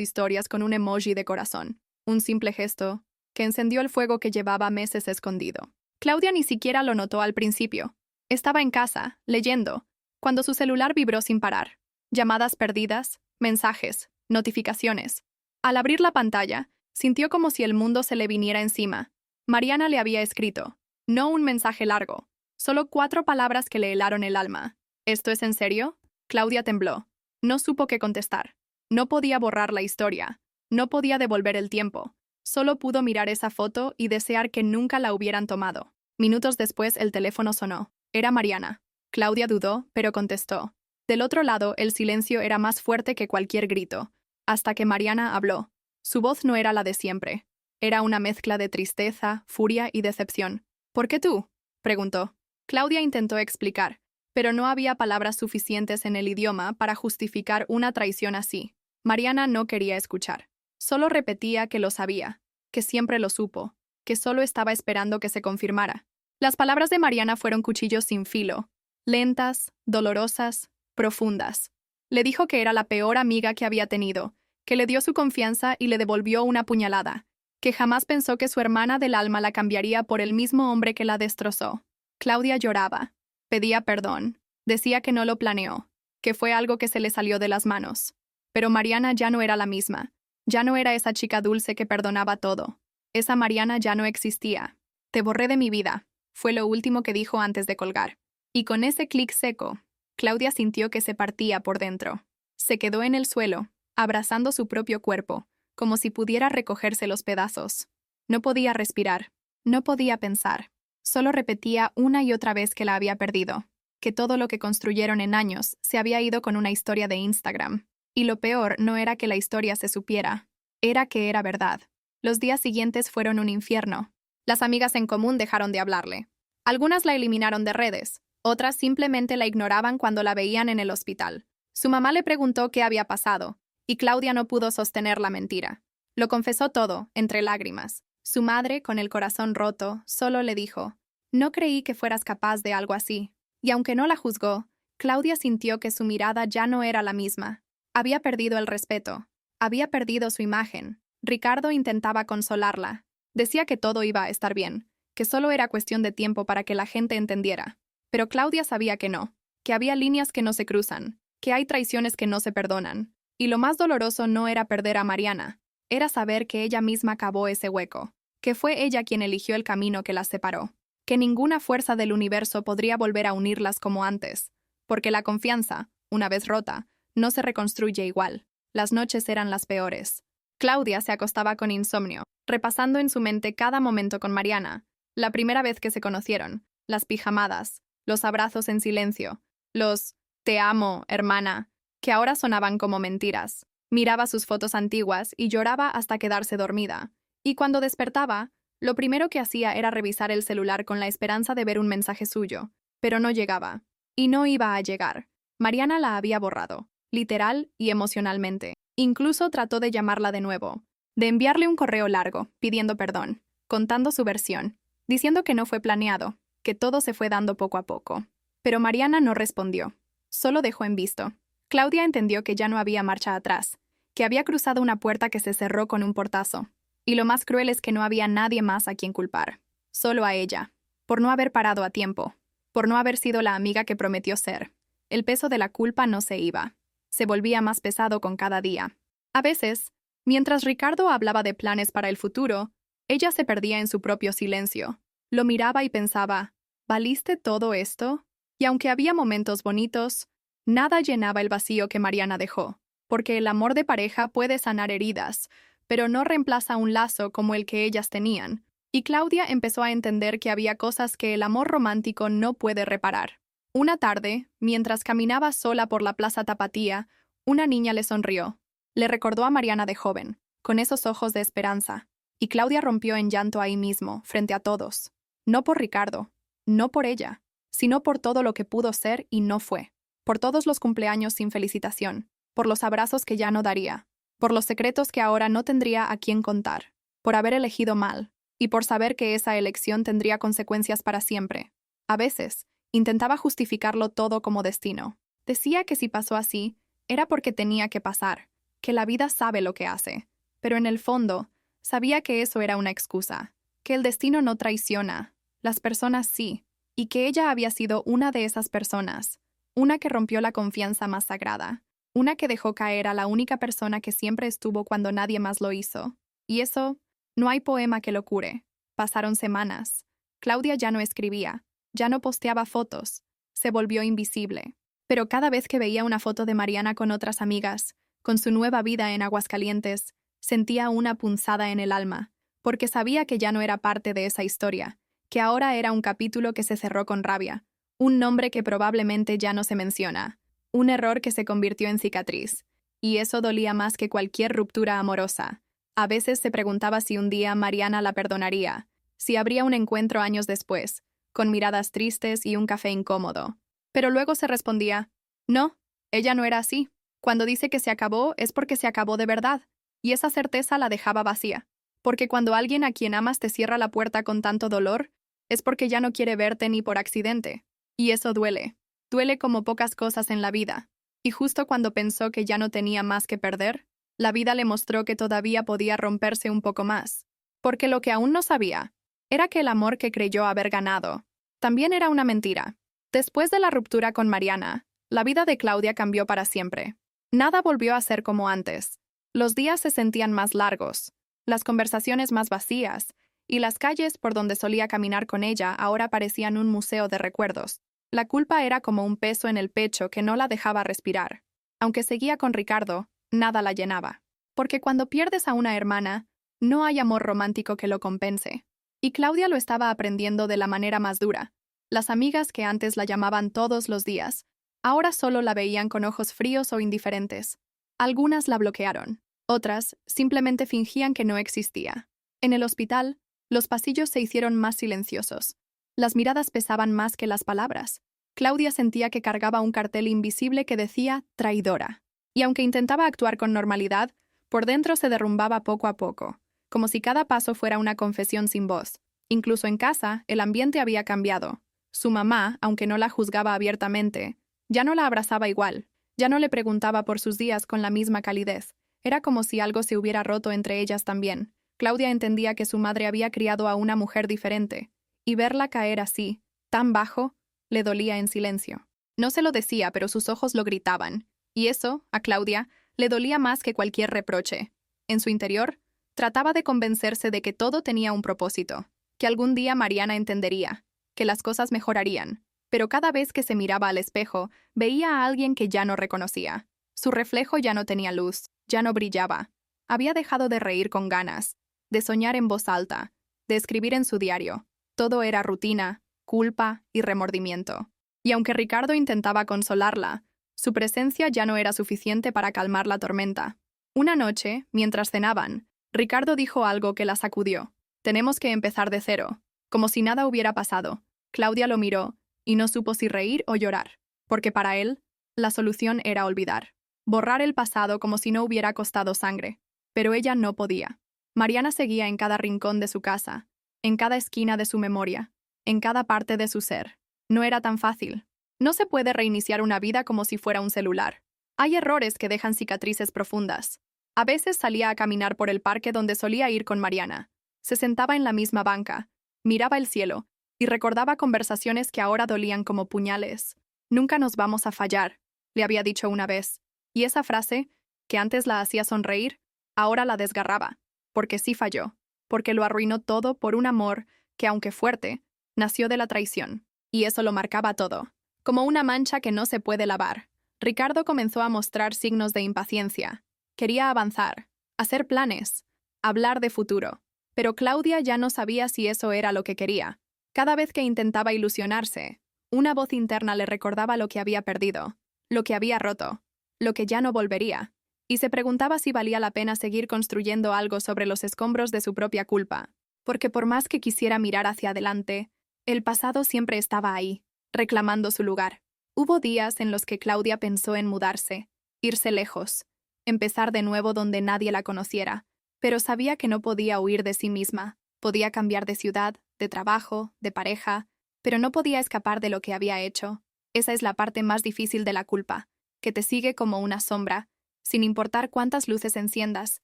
historias con un emoji de corazón, un simple gesto que encendió el fuego que llevaba meses escondido. Claudia ni siquiera lo notó al principio. Estaba en casa, leyendo, cuando su celular vibró sin parar. Llamadas perdidas, mensajes, notificaciones. Al abrir la pantalla, sintió como si el mundo se le viniera encima. Mariana le había escrito, no un mensaje largo, solo 4 palabras que le helaron el alma. ¿Esto es en serio? Claudia tembló. No supo qué contestar. No podía borrar la historia. No podía devolver el tiempo. Solo pudo mirar esa foto y desear que nunca la hubieran tomado. Minutos después el teléfono sonó. Era Mariana. Claudia dudó, pero contestó. Del otro lado, el silencio era más fuerte que cualquier grito, hasta que Mariana habló. Su voz no era la de siempre. Era una mezcla de tristeza, furia y decepción. ¿Por qué tú?, preguntó. Claudia intentó explicar, pero no había palabras suficientes en el idioma para justificar una traición así. Mariana no quería escuchar. Solo repetía que lo sabía, que siempre lo supo, que solo estaba esperando que se confirmara. Las palabras de Mariana fueron cuchillos sin filo, lentas, dolorosas, profundas. Le dijo que era la peor amiga que había tenido, que le dio su confianza y le devolvió una puñalada, que jamás pensó que su hermana del alma la cambiaría por el mismo hombre que la destrozó. Claudia lloraba, pedía perdón, decía que no lo planeó, que fue algo que se le salió de las manos. Pero Mariana ya no era la misma, ya no era esa chica dulce que perdonaba todo. Esa Mariana ya no existía. Te borré de mi vida, fue lo último que dijo antes de colgar. Y con ese clic seco, Claudia sintió que se partía por dentro. Se quedó en el suelo, abrazando su propio cuerpo, como si pudiera recogerse los pedazos. No podía respirar, no podía pensar. Solo repetía una y otra vez que la había perdido, que todo lo que construyeron en años se había ido con una historia de Instagram. Y lo peor no era que la historia se supiera, era que era verdad. Los días siguientes fueron un infierno. Las amigas en común dejaron de hablarle. Algunas la eliminaron de redes, otras simplemente la ignoraban cuando la veían en el hospital. Su mamá le preguntó qué había pasado, y Claudia no pudo sostener la mentira. Lo confesó todo, entre lágrimas. Su madre, con el corazón roto, solo le dijo, «No creí que fueras capaz de algo así». Y aunque no la juzgó, Claudia sintió que su mirada ya no era la misma. Había perdido el respeto. Había perdido su imagen. Ricardo intentaba consolarla. Decía que todo iba a estar bien, que solo era cuestión de tiempo para que la gente entendiera. Pero Claudia sabía que no, que había líneas que no se cruzan, que hay traiciones que no se perdonan. Y lo más doloroso no era perder a Mariana, era saber que ella misma cavó ese hueco, que fue ella quien eligió el camino que las separó, que ninguna fuerza del universo podría volver a unirlas como antes, porque la confianza, una vez rota, no se reconstruye igual. Las noches eran las peores. Claudia se acostaba con insomnio, repasando en su mente cada momento con Mariana, la primera vez que se conocieron, las pijamadas, los abrazos en silencio, los «te amo, hermana», que ahora sonaban como mentiras. Miraba sus fotos antiguas y lloraba hasta quedarse dormida. Y cuando despertaba, lo primero que hacía era revisar el celular con la esperanza de ver un mensaje suyo, pero no llegaba. Y no iba a llegar. Mariana la había borrado, literal y emocionalmente. Incluso trató de llamarla de nuevo, de enviarle un correo largo, pidiendo perdón, contando su versión, diciendo que no fue planeado, que todo se fue dando poco a poco. Pero Mariana no respondió, solo dejó en visto. Claudia entendió que ya no había marcha atrás, que había cruzado una puerta que se cerró con un portazo. Y lo más cruel es que no había nadie más a quien culpar, solo a ella, por no haber parado a tiempo, por no haber sido la amiga que prometió ser. El peso de la culpa no se iba, se volvía más pesado con cada día. A veces, mientras Ricardo hablaba de planes para el futuro, ella se perdía en su propio silencio. Lo miraba y pensaba, ¿valiste todo esto? Y aunque había momentos bonitos, nada llenaba el vacío que Mariana dejó, porque el amor de pareja puede sanar heridas, pero no reemplaza un lazo como el que ellas tenían, y Claudia empezó a entender que había cosas que el amor romántico no puede reparar. Una tarde, mientras caminaba sola por la Plaza Tapatía, una niña le sonrió. Le recordó a Mariana de joven, con esos ojos de esperanza, y Claudia rompió en llanto ahí mismo, frente a todos. No por Ricardo, no por ella, sino por todo lo que pudo ser y no fue. Por todos los cumpleaños sin felicitación, por los abrazos que ya no daría, por los secretos que ahora no tendría a quién contar, por haber elegido mal, y por saber que esa elección tendría consecuencias para siempre. A veces, Intentaba justificarlo todo como destino. Decía que si pasó así, era porque tenía que pasar, que la vida sabe lo que hace. Pero en el fondo, sabía que eso era una excusa, que el destino no traiciona, las personas sí, y que ella había sido una de esas personas, una que rompió la confianza más sagrada, una que dejó caer a la única persona que siempre estuvo cuando nadie más lo hizo. Y eso, no hay poema que lo cure. Pasaron semanas. Claudia ya no escribía, ya no posteaba fotos, se volvió invisible. Pero cada vez que veía una foto de Mariana con otras amigas, con su nueva vida en Aguascalientes, sentía una punzada en el alma, porque sabía que ya no era parte de esa historia, que ahora era un capítulo que se cerró con rabia, un nombre que probablemente ya no se menciona, un error que se convirtió en cicatriz, y eso dolía más que cualquier ruptura amorosa. A veces se preguntaba si un día Mariana la perdonaría, si habría un encuentro años después, con miradas tristes y un café incómodo. Pero luego se respondía, no, ella no era así. Cuando dice que se acabó es porque se acabó de verdad, y esa certeza la dejaba vacía. Porque cuando alguien a quien amas te cierra la puerta con tanto dolor, es porque ya no quiere verte ni por accidente. Y eso duele. Duele como pocas cosas en la vida. Y justo cuando pensó que ya no tenía más que perder, la vida le mostró que todavía podía romperse un poco más. Porque lo que aún no sabía era que el amor que creyó haber ganado también era una mentira. Después de la ruptura con Mariana, la vida de Claudia cambió para siempre. Nada volvió a ser como antes. Los días se sentían más largos, las conversaciones más vacías, y las calles por donde solía caminar con ella ahora parecían un museo de recuerdos. La culpa era como un peso en el pecho que no la dejaba respirar. Aunque seguía con Ricardo, nada la llenaba. Porque cuando pierdes a una hermana, no hay amor romántico que lo compense. Y Claudia lo estaba aprendiendo de la manera más dura. Las amigas que antes la llamaban todos los días, ahora solo la veían con ojos fríos o indiferentes. Algunas la bloquearon, otras simplemente fingían que no existía. En el hospital, los pasillos se hicieron más silenciosos. Las miradas pesaban más que las palabras. Claudia sentía que cargaba un cartel invisible que decía traidora. Y aunque intentaba actuar con normalidad, por dentro se derrumbaba poco a poco, como si cada paso fuera una confesión sin voz. Incluso en casa, el ambiente había cambiado. Su mamá, aunque no la juzgaba abiertamente, ya no la abrazaba igual, ya no le preguntaba por sus días con la misma calidez. Era como si algo se hubiera roto entre ellas también. Claudia entendía que su madre había criado a una mujer diferente, y verla caer así, tan bajo, le dolía en silencio. No se lo decía, pero sus ojos lo gritaban, y eso, a Claudia, le dolía más que cualquier reproche. En su interior, trataba de convencerse de que todo tenía un propósito, que algún día Mariana entendería, que las cosas mejorarían, pero cada vez que se miraba al espejo, veía a alguien que ya no reconocía. Su reflejo ya no tenía luz, ya no brillaba. Había dejado de reír con ganas, de soñar en voz alta, de escribir en su diario. Todo era rutina, culpa y remordimiento. Y aunque Ricardo intentaba consolarla, su presencia ya no era suficiente para calmar la tormenta. Una noche, mientras cenaban, Ricardo dijo algo que la sacudió. Tenemos que empezar de cero, como si nada hubiera pasado. Claudia lo miró, y no supo si reír o llorar, porque para él, la solución era olvidar. Borrar el pasado como si no hubiera costado sangre. Pero ella no podía. Mariana seguía en cada rincón de su casa, en cada esquina de su memoria, en cada parte de su ser. No era tan fácil. No se puede reiniciar una vida como si fuera un celular. Hay errores que dejan cicatrices profundas. A veces salía a caminar por el parque donde solía ir con Mariana. Se sentaba en la misma banca, miraba el cielo, y recordaba conversaciones que ahora dolían como puñales. Nunca nos vamos a fallar, le había dicho una vez. Y esa frase, que antes la hacía sonreír, ahora la desgarraba, porque sí falló, porque lo arruinó todo por un amor que, aunque fuerte, nació de la traición. Y eso lo marcaba todo, como una mancha que no se puede lavar. Ricardo comenzó a mostrar signos de impaciencia. Quería avanzar, hacer planes, hablar de futuro. Pero Claudia ya no sabía si eso era lo que quería. Cada vez que intentaba ilusionarse, una voz interna le recordaba lo que había perdido, lo que había roto, lo que ya no volvería, y se preguntaba si valía la pena seguir construyendo algo sobre los escombros de su propia culpa, porque por más que quisiera mirar hacia adelante, el pasado siempre estaba ahí, reclamando su lugar. Hubo días en los que Claudia pensó en mudarse, irse lejos, empezar de nuevo donde nadie la conociera, pero sabía que no podía huir de sí misma, podía cambiar de ciudad, de trabajo, de pareja, pero no podía escapar de lo que había hecho. Esa es la parte más difícil de la culpa, que te sigue como una sombra, sin importar cuántas luces enciendas,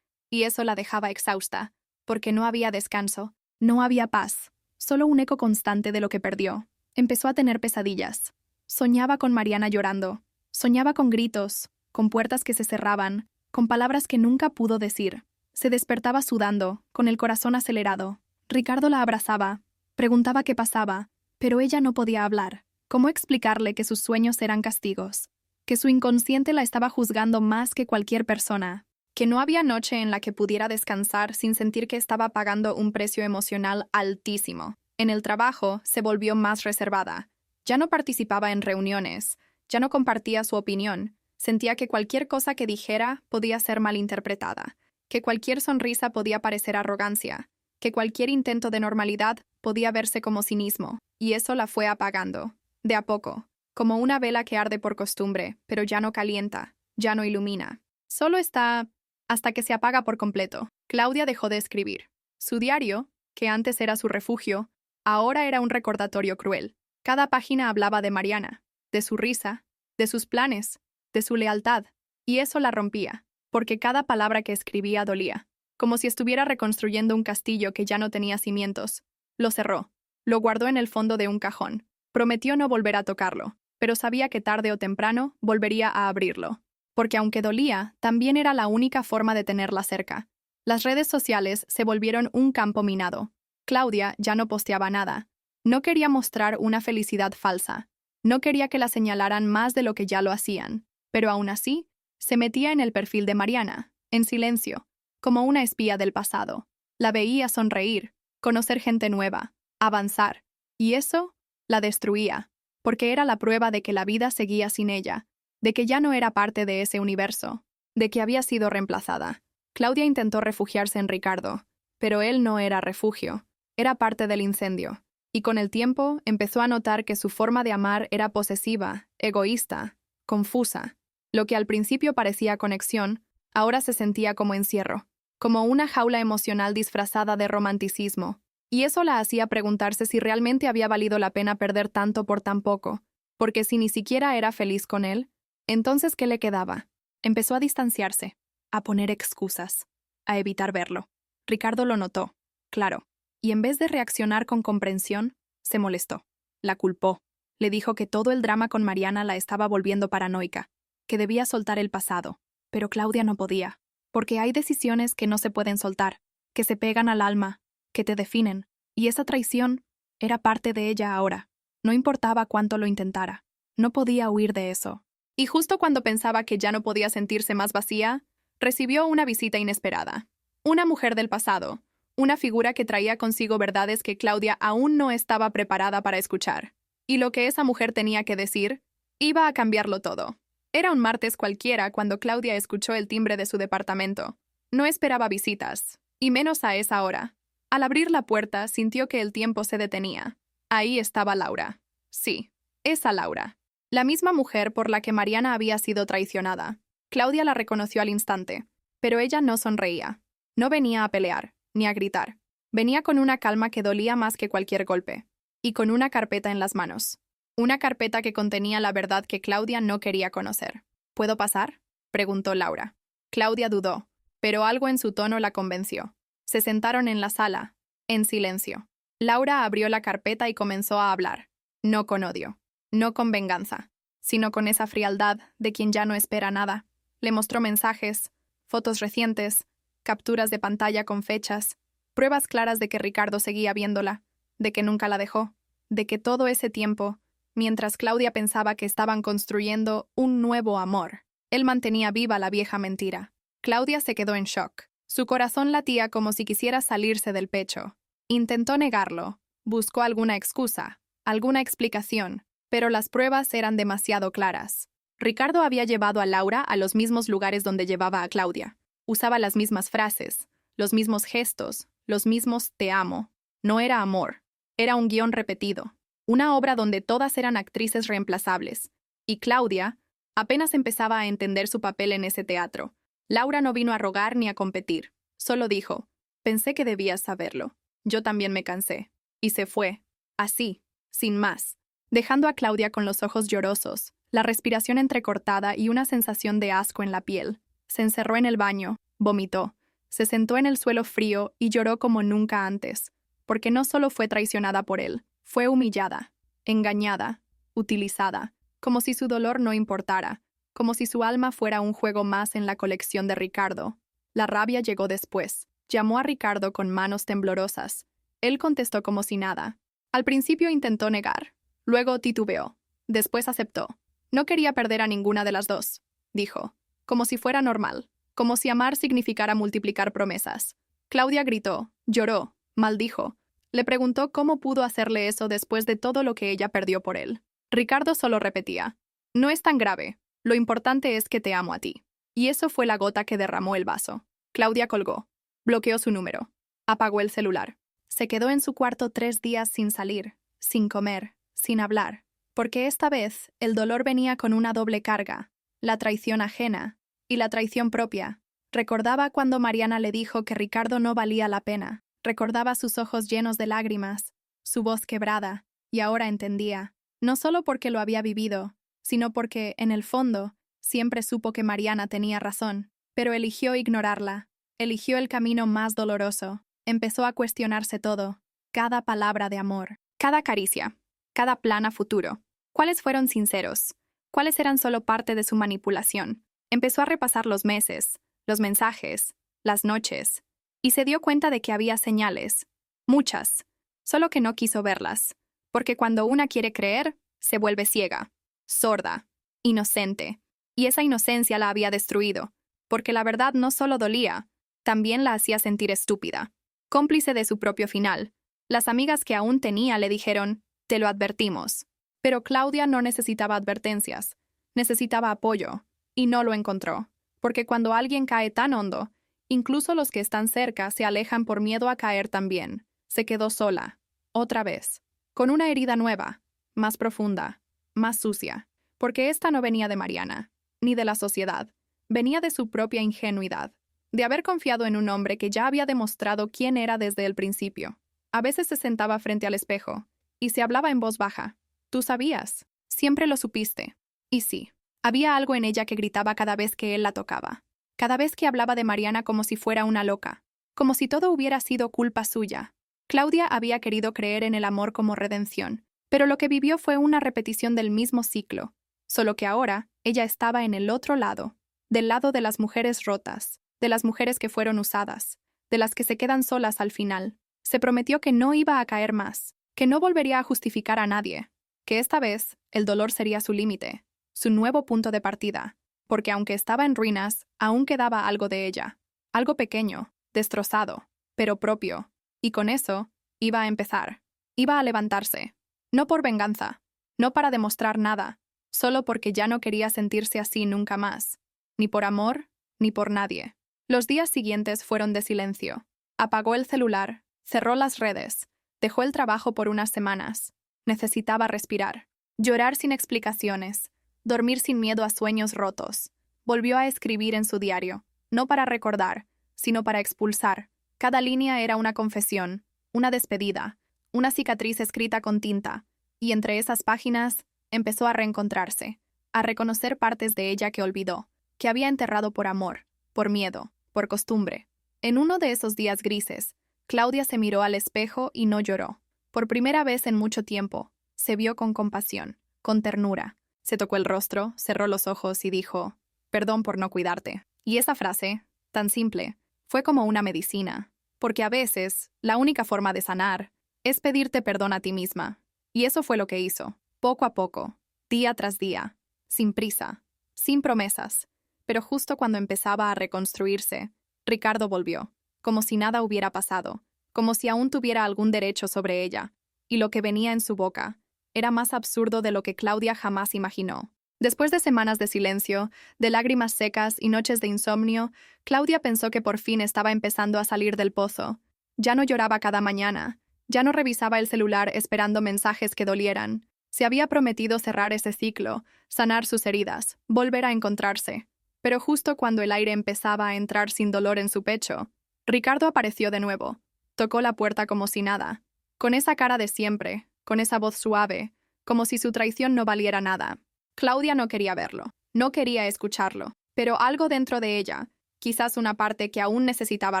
y eso la dejaba exhausta, porque no había descanso, no había paz, solo un eco constante de lo que perdió. Empezó a tener pesadillas. Soñaba con Mariana llorando, soñaba con gritos, con puertas que se cerraban, con palabras que nunca pudo decir. Se despertaba sudando, con el corazón acelerado. Ricardo la abrazaba, preguntaba qué pasaba, pero ella no podía hablar. ¿Cómo explicarle que sus sueños eran castigos? Que su inconsciente la estaba juzgando más que cualquier persona, que no había noche en la que pudiera descansar sin sentir que estaba pagando un precio emocional altísimo. En el trabajo se volvió más reservada. Ya no participaba en reuniones, ya no compartía su opinión. Sentía que cualquier cosa que dijera podía ser malinterpretada, que cualquier sonrisa podía parecer arrogancia, que cualquier intento de normalidad podía verse como cinismo, y eso la fue apagando, de a poco, como una vela que arde por costumbre, pero ya no calienta, ya no ilumina. Solo está hasta que se apaga por completo. Claudia dejó de escribir. Su diario, que antes era su refugio, ahora era un recordatorio cruel. Cada página hablaba de Mariana, de su risa, de sus planes, de su lealtad, y eso la rompía, porque cada palabra que escribía dolía, como si estuviera reconstruyendo un castillo que ya no tenía cimientos. Lo cerró, lo guardó en el fondo de un cajón. Prometió no volver a tocarlo, pero sabía que tarde o temprano volvería a abrirlo, porque aunque dolía, también era la única forma de tenerla cerca. Las redes sociales se volvieron un campo minado. Claudia ya no posteaba nada. No quería mostrar una felicidad falsa. No quería que la señalaran más de lo que ya lo hacían, pero aún así, se metía en el perfil de Mariana, en silencio, como una espía del pasado. La veía sonreír, conocer gente nueva, avanzar, y eso la destruía, porque era la prueba de que la vida seguía sin ella, de que ya no era parte de ese universo, de que había sido reemplazada. Claudia intentó refugiarse en Ricardo, pero él no era refugio, era parte del incendio, y con el tiempo empezó a notar que su forma de amar era posesiva, egoísta, confusa. Lo que al principio parecía conexión, ahora se sentía como encierro, como una jaula emocional disfrazada de romanticismo, y eso la hacía preguntarse si realmente había valido la pena perder tanto por tan poco, porque si ni siquiera era feliz con él, entonces ¿qué le quedaba? Empezó a distanciarse, a poner excusas, a evitar verlo. Ricardo lo notó, claro, y en vez de reaccionar con comprensión, se molestó. La culpó. Le dijo que todo el drama con Mariana la estaba volviendo paranoica, que debía soltar el pasado, pero Claudia no podía, porque hay decisiones que no se pueden soltar, que se pegan al alma, que te definen, y esa traición era parte de ella ahora. No importaba cuánto lo intentara, no podía huir de eso. Y justo cuando pensaba que ya no podía sentirse más vacía, recibió una visita inesperada. Una mujer del pasado, una figura que traía consigo verdades que Claudia aún no estaba preparada para escuchar. Y lo que esa mujer tenía que decir iba a cambiarlo todo. Era un martes cualquiera cuando Claudia escuchó el timbre de su departamento. No esperaba visitas, y menos a esa hora. Al abrir la puerta, sintió que el tiempo se detenía. Ahí estaba Laura. Sí, esa Laura. La misma mujer por la que Mariana había sido traicionada. Claudia la reconoció al instante, pero ella no sonreía. No venía a pelear, ni a gritar. Venía con una calma que dolía más que cualquier golpe, y con una carpeta en las manos. Una carpeta que contenía la verdad que Claudia no quería conocer. ¿Puedo pasar?, preguntó Laura. Claudia dudó, pero algo en su tono la convenció. Se sentaron en la sala, en silencio. Laura abrió la carpeta y comenzó a hablar. No con odio, no con venganza, sino con esa frialdad de quien ya no espera nada. Le mostró mensajes, fotos recientes, capturas de pantalla con fechas, pruebas claras de que Ricardo seguía viéndola, de que nunca la dejó, de que todo ese tiempo, mientras Claudia pensaba que estaban construyendo un nuevo amor, él mantenía viva la vieja mentira. Claudia se quedó en shock. Su corazón latía como si quisiera salirse del pecho. Intentó negarlo, buscó alguna excusa, alguna explicación, pero las pruebas eran demasiado claras. Ricardo había llevado a Laura a los mismos lugares donde llevaba a Claudia. Usaba las mismas frases, los mismos gestos, los mismos te amo. No era amor, era un guión repetido, una obra donde todas eran actrices reemplazables. Y Claudia apenas empezaba a entender su papel en ese teatro. Laura no vino a rogar ni a competir, solo dijo, pensé que debías saberlo. Yo también me cansé. Y se fue, así, sin más, dejando a Claudia con los ojos llorosos, la respiración entrecortada y una sensación de asco en la piel. Se encerró en el baño, vomitó, se sentó en el suelo frío y lloró como nunca antes, porque no solo fue traicionada por él, fue humillada, engañada, utilizada, como si su dolor no importara, como si su alma fuera un juego más en la colección de Ricardo. La rabia llegó después. Llamó a Ricardo con manos temblorosas. Él contestó como si nada. Al principio intentó negar, luego titubeó, después aceptó. No quería perder a ninguna de las dos, dijo, como si fuera normal, como si amar significara multiplicar promesas. Claudia gritó, lloró, maldijo. Le preguntó cómo pudo hacerle eso después de todo lo que ella perdió por él. Ricardo solo repetía, no es tan grave, lo importante es que te amo a ti. Y eso fue la gota que derramó el vaso. Claudia colgó, bloqueó su número, apagó el celular. Se quedó en su cuarto 3 días sin salir, sin comer, sin hablar, porque esta vez el dolor venía con una doble carga, la traición ajena y la traición propia. Recordaba cuando Mariana le dijo que Ricardo no valía la pena, recordaba sus ojos llenos de lágrimas, su voz quebrada, y ahora entendía, no solo porque lo había vivido, sino porque, en el fondo, siempre supo que Mariana tenía razón, pero eligió ignorarla, eligió el camino más doloroso. Empezó a cuestionarse todo, cada palabra de amor, cada caricia, cada plan a futuro. ¿Cuáles fueron sinceros? ¿Cuáles eran solo parte de su manipulación? Empezó a repasar los meses, los mensajes, las noches, y se dio cuenta de que había señales, muchas, solo que no quiso verlas, porque cuando una quiere creer, se vuelve ciega, sorda, inocente, y esa inocencia la había destruido, porque la verdad no solo dolía, también la hacía sentir estúpida. Cómplice de su propio final. Las amigas que aún tenía le dijeron, te lo advertimos. Pero Claudia no necesitaba advertencias, necesitaba apoyo, y no lo encontró, porque cuando alguien cae tan hondo, incluso los que están cerca se alejan por miedo a caer también. Se quedó sola, otra vez, con una herida nueva, más profunda, más sucia, porque esta no venía de Mariana, ni de la sociedad, venía de su propia ingenuidad, de haber confiado en un hombre que ya había demostrado quién era desde el principio. A veces se sentaba frente al espejo y se hablaba en voz baja. Tú sabías, siempre lo supiste. Y sí, había algo en ella que gritaba cada vez que él la tocaba, cada vez que hablaba de Mariana como si fuera una loca, como si todo hubiera sido culpa suya. Claudia había querido creer en el amor como redención, pero lo que vivió fue una repetición del mismo ciclo, solo que ahora ella estaba en el otro lado, del lado de las mujeres rotas, de las mujeres que fueron usadas, de las que se quedan solas al final. Se prometió que no iba a caer más, que no volvería a justificar a nadie, que esta vez el dolor sería su límite, su nuevo punto de partida, porque aunque estaba en ruinas, aún quedaba algo de ella, algo pequeño, destrozado, pero propio, y con eso iba a empezar, iba a levantarse, no por venganza, no para demostrar nada, solo porque ya no quería sentirse así nunca más, ni por amor, ni por nadie. Los días siguientes fueron de silencio. Apagó el celular, cerró las redes, dejó el trabajo por unas semanas. Necesitaba respirar, llorar sin explicaciones, dormir sin miedo a sueños rotos. Volvió a escribir en su diario, no para recordar, sino para expulsar. Cada línea era una confesión, una despedida, una cicatriz escrita con tinta, y entre esas páginas empezó a reencontrarse, a reconocer partes de ella que olvidó, que había enterrado por amor, por miedo, por costumbre. En uno de esos días grises, Claudia se miró al espejo y no lloró. Por primera vez en mucho tiempo, se vio con compasión, con ternura. Se tocó el rostro, cerró los ojos y dijo, perdón por no cuidarte. Y esa frase, tan simple, fue como una medicina, porque a veces, la única forma de sanar es pedirte perdón a ti misma. Y eso fue lo que hizo, poco a poco, día tras día, sin prisa, sin promesas. Pero justo cuando empezaba a reconstruirse, Ricardo volvió, como si nada hubiera pasado, como si aún tuviera algún derecho sobre ella, y lo que venía en su boca era más absurdo de lo que Claudia jamás imaginó. Después de semanas de silencio, de lágrimas secas y noches de insomnio, Claudia pensó que por fin estaba empezando a salir del pozo. Ya no lloraba cada mañana, ya no revisaba el celular esperando mensajes que dolieran. Se había prometido cerrar ese ciclo, sanar sus heridas, volver a encontrarse. Pero justo cuando el aire empezaba a entrar sin dolor en su pecho, Ricardo apareció de nuevo. Tocó la puerta como si nada, con esa cara de siempre, con esa voz suave, como si su traición no valiera nada. Claudia no quería verlo, no quería escucharlo, pero algo dentro de ella, quizás una parte que aún necesitaba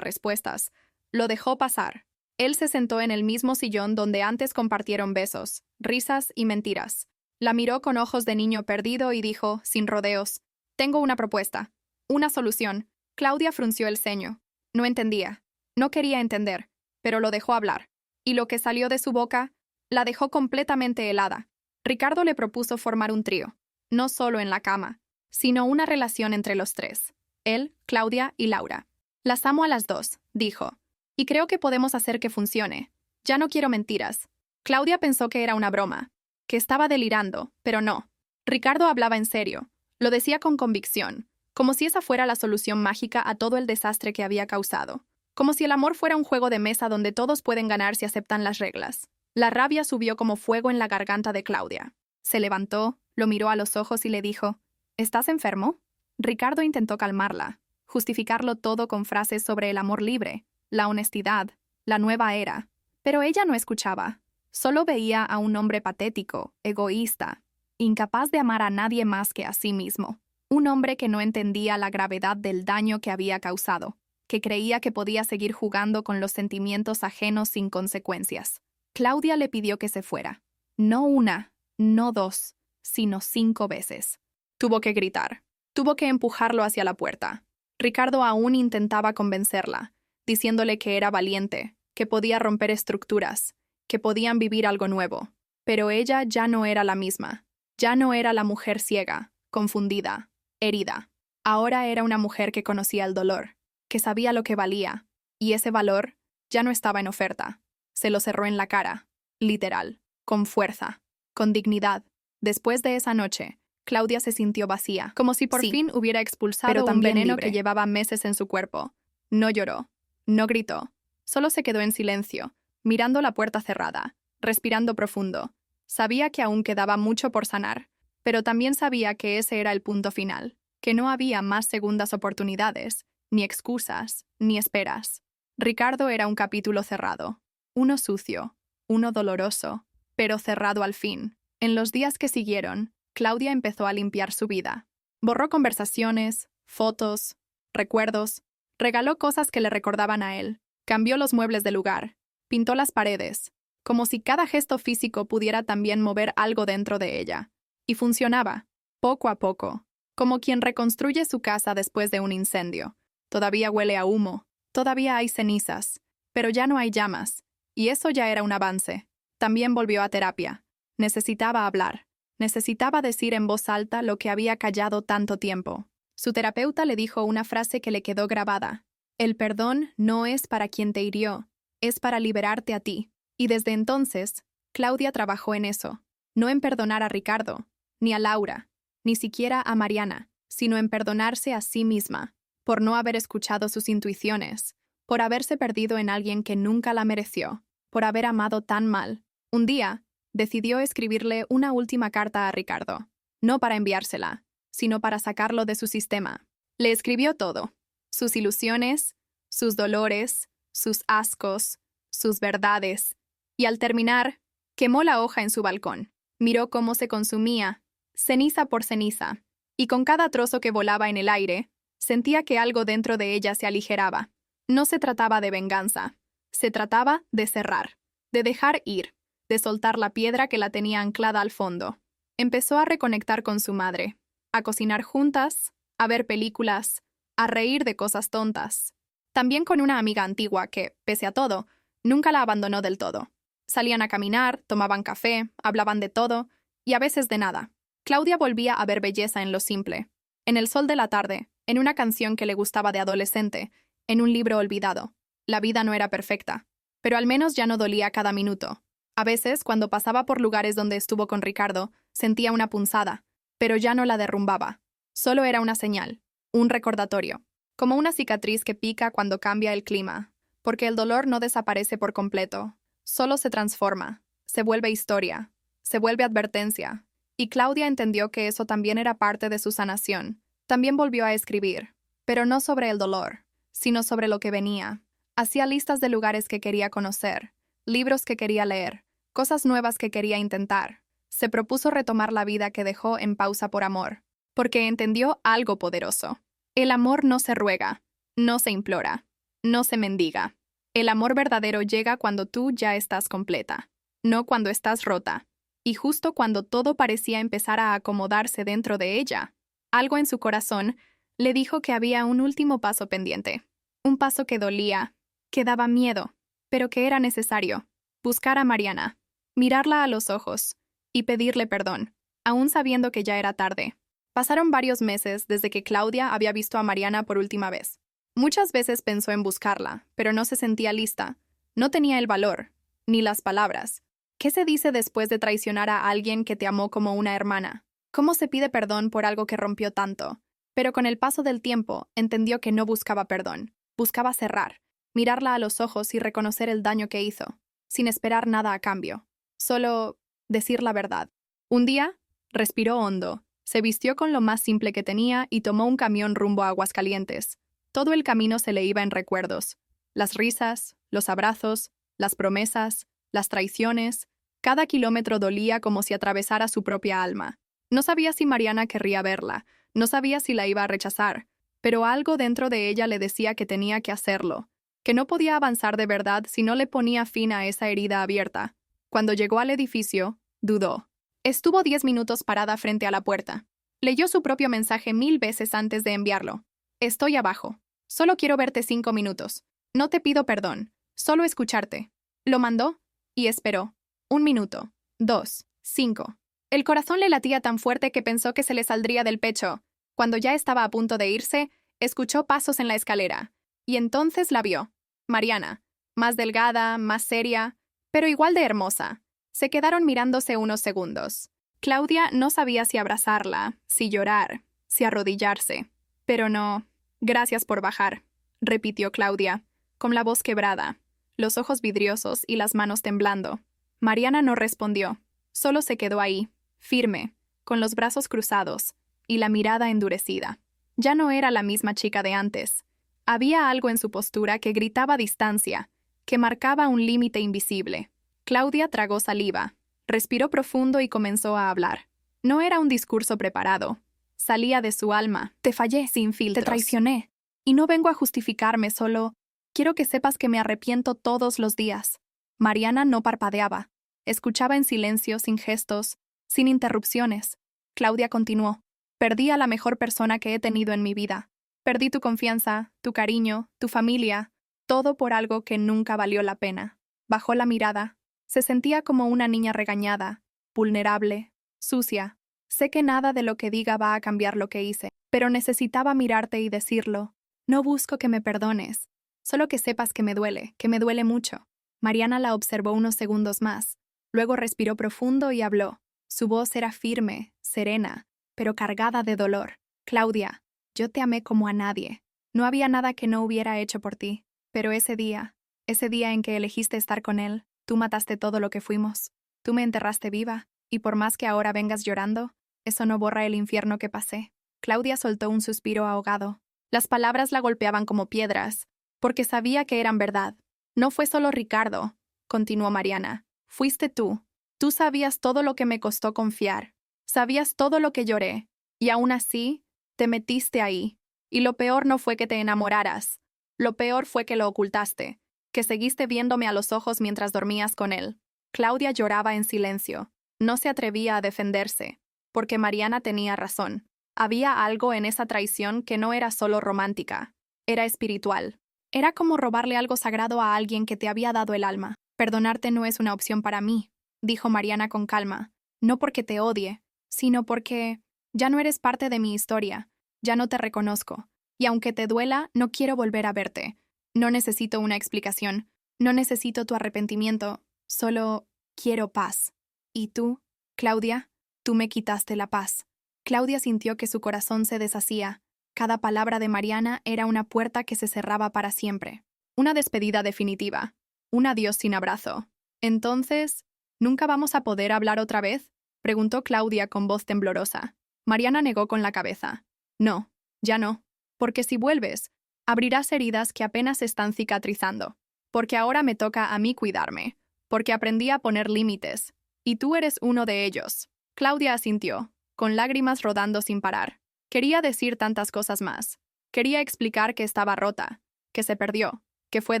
respuestas, lo dejó pasar. Él se sentó en el mismo sillón donde antes compartieron besos, risas y mentiras. La miró con ojos de niño perdido y dijo, sin rodeos, «Tengo una propuesta, una solución». Claudia frunció el ceño. No entendía, no quería entender, pero lo dejó hablar. Y lo que salió de su boca la dejó completamente helada. Ricardo le propuso formar un trío, no solo en la cama, sino una relación entre los tres, él, Claudia y Laura. «Las amo a las dos», dijo, «y creo que podemos hacer que funcione. Ya no quiero mentiras». Claudia pensó que era una broma, que estaba delirando, pero no. Ricardo hablaba en serio, lo decía con convicción, como si esa fuera la solución mágica a todo el desastre que había causado, como si el amor fuera un juego de mesa donde todos pueden ganar si aceptan las reglas. La rabia subió como fuego en la garganta de Claudia. Se levantó, lo miró a los ojos y le dijo, «¿Estás enfermo?». Ricardo intentó calmarla, justificarlo todo con frases sobre el amor libre, la honestidad, la nueva era. Pero ella no escuchaba. Solo veía a un hombre patético, egoísta, incapaz de amar a nadie más que a sí mismo. Un hombre que no entendía la gravedad del daño que había causado, que creía que podía seguir jugando con los sentimientos ajenos sin consecuencias. Claudia le pidió que se fuera. No una, no dos, sino 5 veces. Tuvo que gritar. Tuvo que empujarlo hacia la puerta. Ricardo aún intentaba convencerla, diciéndole que era valiente, que podía romper estructuras, que podían vivir algo nuevo. Pero ella ya no era la misma. Ya no era la mujer ciega, confundida, herida. Ahora era una mujer que conocía el dolor, que sabía lo que valía, y ese valor ya no estaba en oferta. Se lo cerró en la cara, literal, con fuerza, con dignidad. Después de esa noche, Claudia se sintió vacía, como si por fin hubiera expulsado un veneno que llevaba meses en su cuerpo. No lloró, no gritó, solo se quedó en silencio, mirando la puerta cerrada, respirando profundo. Sabía que aún quedaba mucho por sanar, pero también sabía que ese era el punto final, que no había más segundas oportunidades, ni excusas, ni esperas. Ricardo era un capítulo cerrado, uno sucio, uno doloroso, pero cerrado al fin. En los días que siguieron, Claudia empezó a limpiar su vida. Borró conversaciones, fotos, recuerdos, regaló cosas que le recordaban a él, cambió los muebles de lugar, pintó las paredes, como si cada gesto físico pudiera también mover algo dentro de ella. Y funcionaba, poco a poco, como quien reconstruye su casa después de un incendio. Todavía huele a humo, todavía hay cenizas, pero ya no hay llamas, y eso ya era un avance. También volvió a terapia. Necesitaba hablar. Necesitaba decir en voz alta lo que había callado tanto tiempo. Su terapeuta le dijo una frase que le quedó grabada. El perdón no es para quien te hirió, es para liberarte a ti. Y desde entonces, Claudia trabajó en eso. No en perdonar a Ricardo, ni a Laura, ni siquiera a Mariana, sino en perdonarse a sí misma, por no haber escuchado sus intuiciones, por haberse perdido en alguien que nunca la mereció, por haber amado tan mal. Un día, decidió escribirle una última carta a Ricardo, no para enviársela, sino para sacarlo de su sistema. Le escribió todo, sus ilusiones, sus dolores, sus ascos, sus verdades, y al terminar, quemó la hoja en su balcón. Miró cómo se consumía, ceniza por ceniza, y con cada trozo que volaba en el aire, sentía que algo dentro de ella se aligeraba. No se trataba de venganza, se trataba de cerrar, de dejar ir, de soltar la piedra que la tenía anclada al fondo. Empezó a reconectar con su madre, a cocinar juntas, a ver películas, a reír de cosas tontas. También con una amiga antigua que, pese a todo, nunca la abandonó del todo. Salían a caminar, tomaban café, hablaban de todo, y a veces de nada. Claudia volvía a ver belleza en lo simple, en el sol de la tarde, en una canción que le gustaba de adolescente, en un libro olvidado. La vida no era perfecta, pero al menos ya no dolía cada minuto. A veces, cuando pasaba por lugares donde estuvo con Ricardo, sentía una punzada, pero ya no la derrumbaba. Solo era una señal, un recordatorio, como una cicatriz que pica cuando cambia el clima, porque el dolor no desaparece por completo, solo se transforma, se vuelve historia, se vuelve advertencia. Y Claudia entendió que eso también era parte de su sanación. También volvió a escribir, pero no sobre el dolor, sino sobre lo que venía. Hacía listas de lugares que quería conocer, libros que quería leer, cosas nuevas que quería intentar. Se propuso retomar la vida que dejó en pausa por amor, porque entendió algo poderoso. El amor no se ruega, no se implora, no se mendiga. El amor verdadero llega cuando tú ya estás completa, no cuando estás rota. Y justo cuando todo parecía empezar a acomodarse dentro de ella, algo en su corazón le dijo que había un último paso pendiente. Un paso que dolía, que daba miedo, pero que era necesario. Buscar a Mariana, mirarla a los ojos y pedirle perdón, aún sabiendo que ya era tarde. Pasaron varios meses desde que Claudia había visto a Mariana por última vez. Muchas veces pensó en buscarla, pero no se sentía lista. No tenía el valor, ni las palabras. ¿Qué se dice después de traicionar a alguien que te amó como una hermana? ¿Cómo se pide perdón por algo que rompió tanto? Pero con el paso del tiempo, entendió que no buscaba perdón. Buscaba cerrar, mirarla a los ojos y reconocer el daño que hizo, sin esperar nada a cambio. Solo decir la verdad. Un día, respiró hondo, se vistió con lo más simple que tenía y tomó un camión rumbo a Aguascalientes. Todo el camino se le iba en recuerdos. Las risas, los abrazos, las promesas, las traiciones. Cada kilómetro dolía como si atravesara su propia alma. No sabía si Mariana querría verla, no sabía si la iba a rechazar, pero algo dentro de ella le decía que tenía que hacerlo, que no podía avanzar de verdad si no le ponía fin a esa herida abierta. Cuando llegó al edificio, dudó. Estuvo 10 minutos parada frente a la puerta. Leyó su propio mensaje 1000 veces antes de enviarlo. Estoy abajo. Solo quiero verte 5 minutos. No te pido perdón, solo escucharte. Lo mandó y esperó. 1 minuto, 2, 5. El corazón le latía tan fuerte que pensó que se le saldría del pecho. Cuando ya estaba a punto de irse, escuchó pasos en la escalera. Y entonces la vio. Mariana, más delgada, más seria, pero igual de hermosa. Se quedaron mirándose unos segundos. Claudia no sabía si abrazarla, si llorar, si arrodillarse. Pero no. Gracias por bajar, repitió Claudia, con la voz quebrada, los ojos vidriosos y las manos temblando. Mariana no respondió, solo se quedó ahí, firme, con los brazos cruzados y la mirada endurecida. Ya no era la misma chica de antes. Había algo en su postura que gritaba distancia, que marcaba un límite invisible. Claudia tragó saliva, respiró profundo y comenzó a hablar. No era un discurso preparado. Salía de su alma. Te fallé, sin filtros. Te traicioné. Y no vengo a justificarme, solo quiero que sepas que me arrepiento todos los días. Mariana no parpadeaba. Escuchaba en silencio, sin gestos, sin interrupciones. Claudia continuó. Perdí a la mejor persona que he tenido en mi vida. Perdí tu confianza, tu cariño, tu familia, todo por algo que nunca valió la pena. Bajó la mirada. Se sentía como una niña regañada, vulnerable, sucia. Sé que nada de lo que diga va a cambiar lo que hice, pero necesitaba mirarte y decirlo. No busco que me perdones, solo que sepas que me duele mucho. Mariana la observó unos segundos más, luego respiró profundo y habló. Su voz era firme, serena, pero cargada de dolor. Claudia, yo te amé como a nadie. No había nada que no hubiera hecho por ti, pero ese día en que elegiste estar con él, tú mataste todo lo que fuimos. Tú me enterraste viva, y por más que ahora vengas llorando, eso no borra el infierno que pasé. Claudia soltó un suspiro ahogado. Las palabras la golpeaban como piedras, porque sabía que eran verdad. No fue solo Ricardo, continuó Mariana. Fuiste tú. Tú sabías todo lo que me costó confiar. Sabías todo lo que lloré. Y aún así, te metiste ahí. Y lo peor no fue que te enamoraras. Lo peor fue que lo ocultaste, que seguiste viéndome a los ojos mientras dormías con él. Claudia lloraba en silencio. No se atrevía a defenderse, porque Mariana tenía razón. Había algo en esa traición que no era solo romántica, era espiritual. Era como robarle algo sagrado a alguien que te había dado el alma. Perdonarte no es una opción para mí, dijo Mariana con calma. No porque te odie, sino porque ya no eres parte de mi historia, ya no te reconozco. Y aunque te duela, no quiero volver a verte. No necesito una explicación, no necesito tu arrepentimiento, solo quiero paz. ¿Y tú, Claudia? Tú me quitaste la paz. Claudia sintió que su corazón se deshacía. Cada palabra de Mariana era una puerta que se cerraba para siempre. Una despedida definitiva. Un adiós sin abrazo. Entonces, ¿nunca vamos a poder hablar otra vez? Preguntó Claudia con voz temblorosa. Mariana negó con la cabeza. No, ya no. Porque si vuelves, abrirás heridas que apenas están cicatrizando. Porque ahora me toca a mí cuidarme. porque aprendí a poner límites. Y tú eres uno de ellos. Claudia asintió, con lágrimas rodando sin parar. Quería decir tantas cosas más. Quería explicar que estaba rota, que se perdió, que fue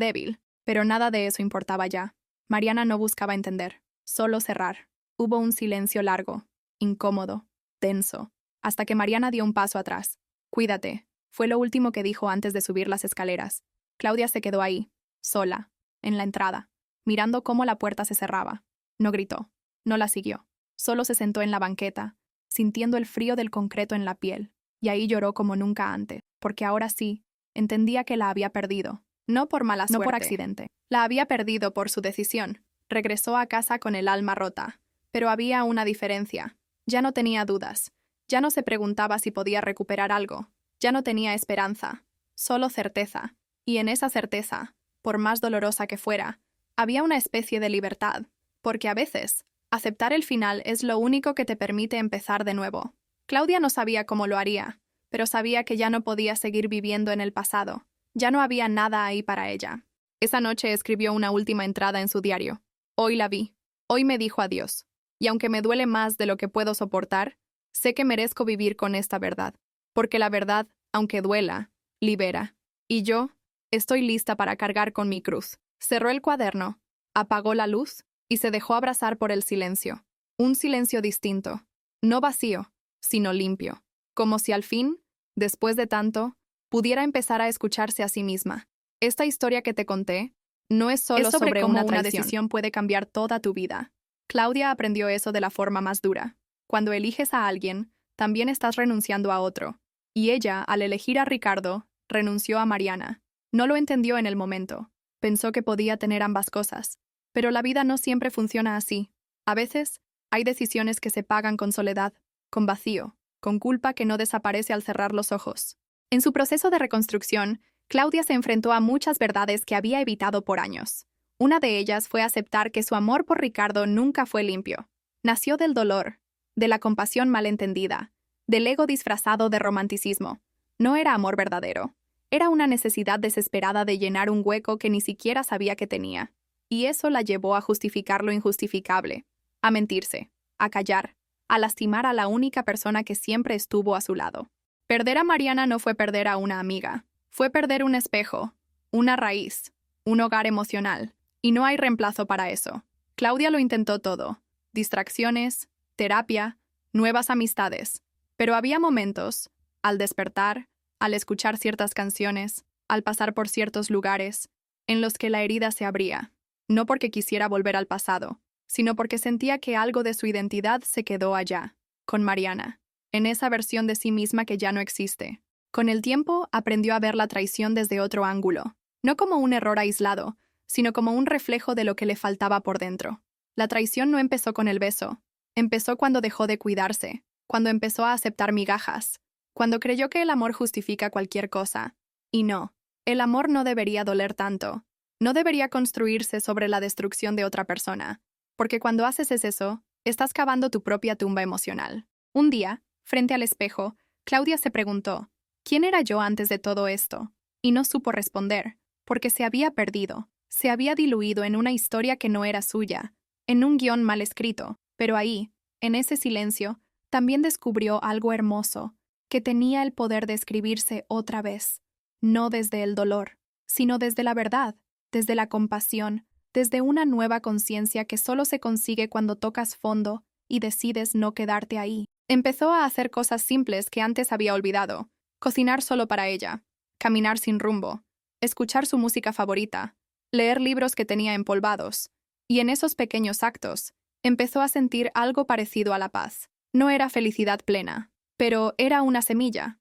débil, pero nada de eso importaba ya. Mariana no buscaba entender, solo cerrar. Hubo un silencio largo, incómodo, tenso, hasta que Mariana dio un paso atrás. Cuídate, fue lo último que dijo antes de subir las escaleras. Claudia se quedó ahí, sola, en la entrada, mirando cómo la puerta se cerraba. No gritó, no la siguió, solo se sentó en la banqueta, sintiendo el frío del concreto en la piel, y ahí lloró como nunca antes, porque ahora sí, entendía que la había perdido, no por mala suerte, no por accidente. La había perdido por su decisión. Regresó a casa con el alma rota, pero había una diferencia. Ya no tenía dudas, ya no se preguntaba si podía recuperar algo, ya no tenía esperanza, solo certeza, y en esa certeza, por más dolorosa que fuera, había una especie de libertad, porque a veces, aceptar el final es lo único que te permite empezar de nuevo. Claudia no sabía cómo lo haría, pero sabía que ya no podía seguir viviendo en el pasado. Ya no había nada ahí para ella. Esa noche escribió una última entrada en su diario. Hoy la vi. Hoy me dijo adiós. Y aunque me duele más de lo que puedo soportar, sé que merezco vivir con esta verdad. Porque la verdad, aunque duela, libera. Y yo estoy lista para cargar con mi cruz. Cerró el cuaderno, apagó la luz y se dejó abrazar por el silencio. Un silencio distinto. No vacío, sino limpio. Como si al fin, después de tanto, pudiera empezar a escucharse a sí misma. Esta historia que te conté no es solo sobre cómo una decisión puede cambiar toda tu vida. Claudia aprendió eso de la forma más dura. Cuando eliges a alguien, también estás renunciando a otro. Y ella, al elegir a Ricardo, renunció a Mariana. No lo entendió en el momento. Pensó que podía tener ambas cosas. Pero la vida no siempre funciona así. A veces, hay decisiones que se pagan con soledad, con vacío, con culpa que no desaparece al cerrar los ojos. En su proceso de reconstrucción, Claudia se enfrentó a muchas verdades que había evitado por años. Una de ellas fue aceptar que su amor por Ricardo nunca fue limpio. Nació del dolor, de la compasión malentendida, del ego disfrazado de romanticismo. No era amor verdadero. Era una necesidad desesperada de llenar un hueco que ni siquiera sabía que tenía. Y eso la llevó a justificar lo injustificable, a mentirse, a callar, a lastimar a la única persona que siempre estuvo a su lado. Perder a Mariana no fue perder a una amiga. Fue perder un espejo, una raíz, un hogar emocional. Y no hay reemplazo para eso. Claudia lo intentó todo. Distracciones, terapia, nuevas amistades. Pero había momentos, al despertar, al escuchar ciertas canciones, al pasar por ciertos lugares, en los que la herida se abría. No porque quisiera volver al pasado, sino porque sentía que algo de su identidad se quedó allá, con Mariana, en esa versión de sí misma que ya no existe. Con el tiempo, aprendió a ver la traición desde otro ángulo, no como un error aislado, sino como un reflejo de lo que le faltaba por dentro. La traición no empezó con el beso, empezó cuando dejó de cuidarse, cuando empezó a aceptar migajas, cuando creyó que el amor justifica cualquier cosa. Y no, el amor no debería doler tanto, no debería construirse sobre la destrucción de otra persona, porque cuando haces eso, estás cavando tu propia tumba emocional. Un día, frente al espejo, Claudia se preguntó, ¿quién era yo antes de todo esto? Y no supo responder, porque se había perdido, se había diluido en una historia que no era suya, en un guión mal escrito, pero ahí, en ese silencio, también descubrió algo hermoso, que tenía el poder de escribirse otra vez, no desde el dolor, sino desde la verdad, desde la compasión, desde una nueva conciencia que solo se consigue cuando tocas fondo y decides no quedarte ahí. Empezó a hacer cosas simples que antes había olvidado, cocinar solo para ella, caminar sin rumbo, escuchar su música favorita, leer libros que tenía empolvados, y en esos pequeños actos, empezó a sentir algo parecido a la paz. No era felicidad plena, pero era una semilla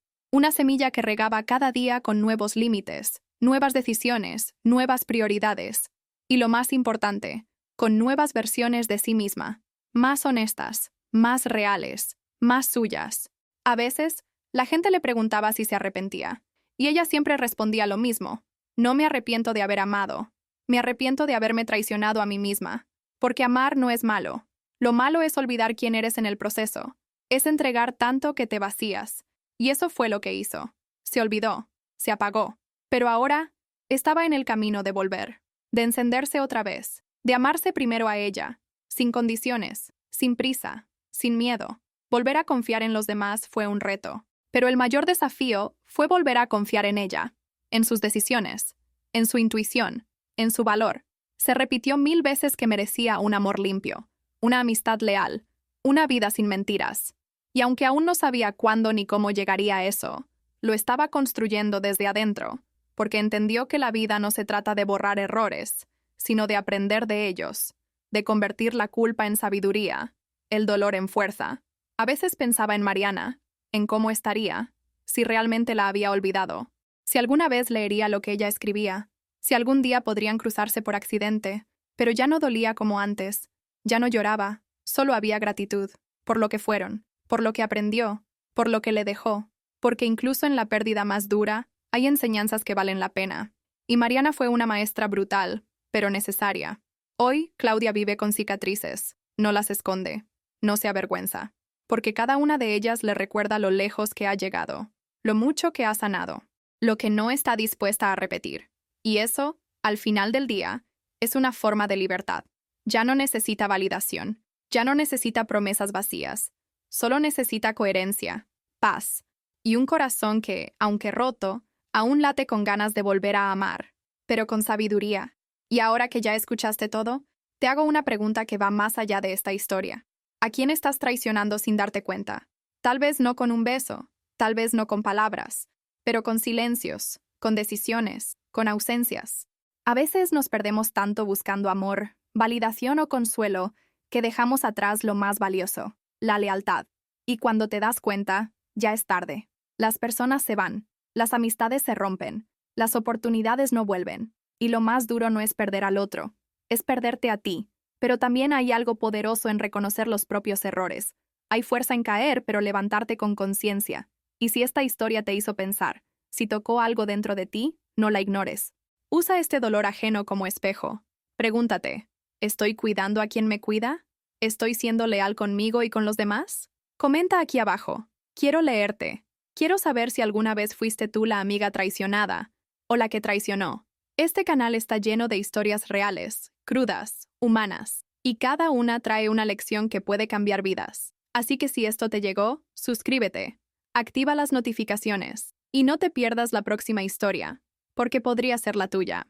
que regaba cada día con nuevos límites, nuevas decisiones, nuevas prioridades, y lo más importante, con nuevas versiones de sí misma, más honestas, más reales, más suyas. A veces, la gente le preguntaba si se arrepentía, y ella siempre respondía lo mismo: no me arrepiento de haber amado, me arrepiento de haberme traicionado a mí misma, porque amar no es malo. Lo malo es olvidar quién eres en el proceso, es entregar tanto que te vacías, y eso fue lo que hizo. Se olvidó, se apagó, pero ahora estaba en el camino de volver, de encenderse otra vez, de amarse primero a ella, sin condiciones, sin prisa, sin miedo. Volver a confiar en los demás fue un reto, pero el mayor desafío fue volver a confiar en ella, en sus decisiones, en su intuición, en su valor. Se repitió 1000 veces que merecía un amor limpio, una amistad leal, una vida sin mentiras. Y aunque aún no sabía cuándo ni cómo llegaría a eso, lo estaba construyendo desde adentro, porque entendió que la vida no se trata de borrar errores, sino de aprender de ellos, de convertir la culpa en sabiduría, el dolor en fuerza. A veces pensaba en Mariana, en cómo estaría, si realmente la había olvidado, si alguna vez leería lo que ella escribía, si algún día podrían cruzarse por accidente, pero ya no dolía como antes, ya no lloraba, solo había gratitud, por lo que fueron, por lo que aprendió, por lo que le dejó, porque incluso en la pérdida más dura, hay enseñanzas que valen la pena. Y Mariana fue una maestra brutal, pero necesaria. Hoy, Claudia vive con cicatrices, no las esconde, no se avergüenza, porque cada una de ellas le recuerda lo lejos que ha llegado, lo mucho que ha sanado, lo que no está dispuesta a repetir. Y eso, al final del día, es una forma de libertad. Ya no necesita validación, ya no necesita promesas vacías, solo necesita coherencia, paz, y un corazón que, aunque roto, aún late con ganas de volver a amar, pero con sabiduría. Y ahora que ya escuchaste todo, te hago una pregunta que va más allá de esta historia. ¿A quién estás traicionando sin darte cuenta? Tal vez no con un beso, tal vez no con palabras, pero con silencios, con decisiones, con ausencias. A veces nos perdemos tanto buscando amor, validación o consuelo, que dejamos atrás lo más valioso, la lealtad. Y cuando te das cuenta, ya es tarde. Las personas se van, las amistades se rompen, las oportunidades no vuelven. Y lo más duro no es perder al otro, es perderte a ti. Pero también hay algo poderoso en reconocer los propios errores. Hay fuerza en caer, pero levantarte con conciencia. Y si esta historia te hizo pensar, si tocó algo dentro de ti, no la ignores. Usa este dolor ajeno como espejo. Pregúntate, ¿estoy cuidando a quien me cuida? ¿Estoy siendo leal conmigo y con los demás? Comenta aquí abajo. Quiero leerte. Quiero saber si alguna vez fuiste tú la amiga traicionada o la que traicionó. Este canal está lleno de historias reales, crudas, humanas, y cada una trae una lección que puede cambiar vidas. Así que si esto te llegó, suscríbete, activa las notificaciones, y no te pierdas la próxima historia, porque podría ser la tuya.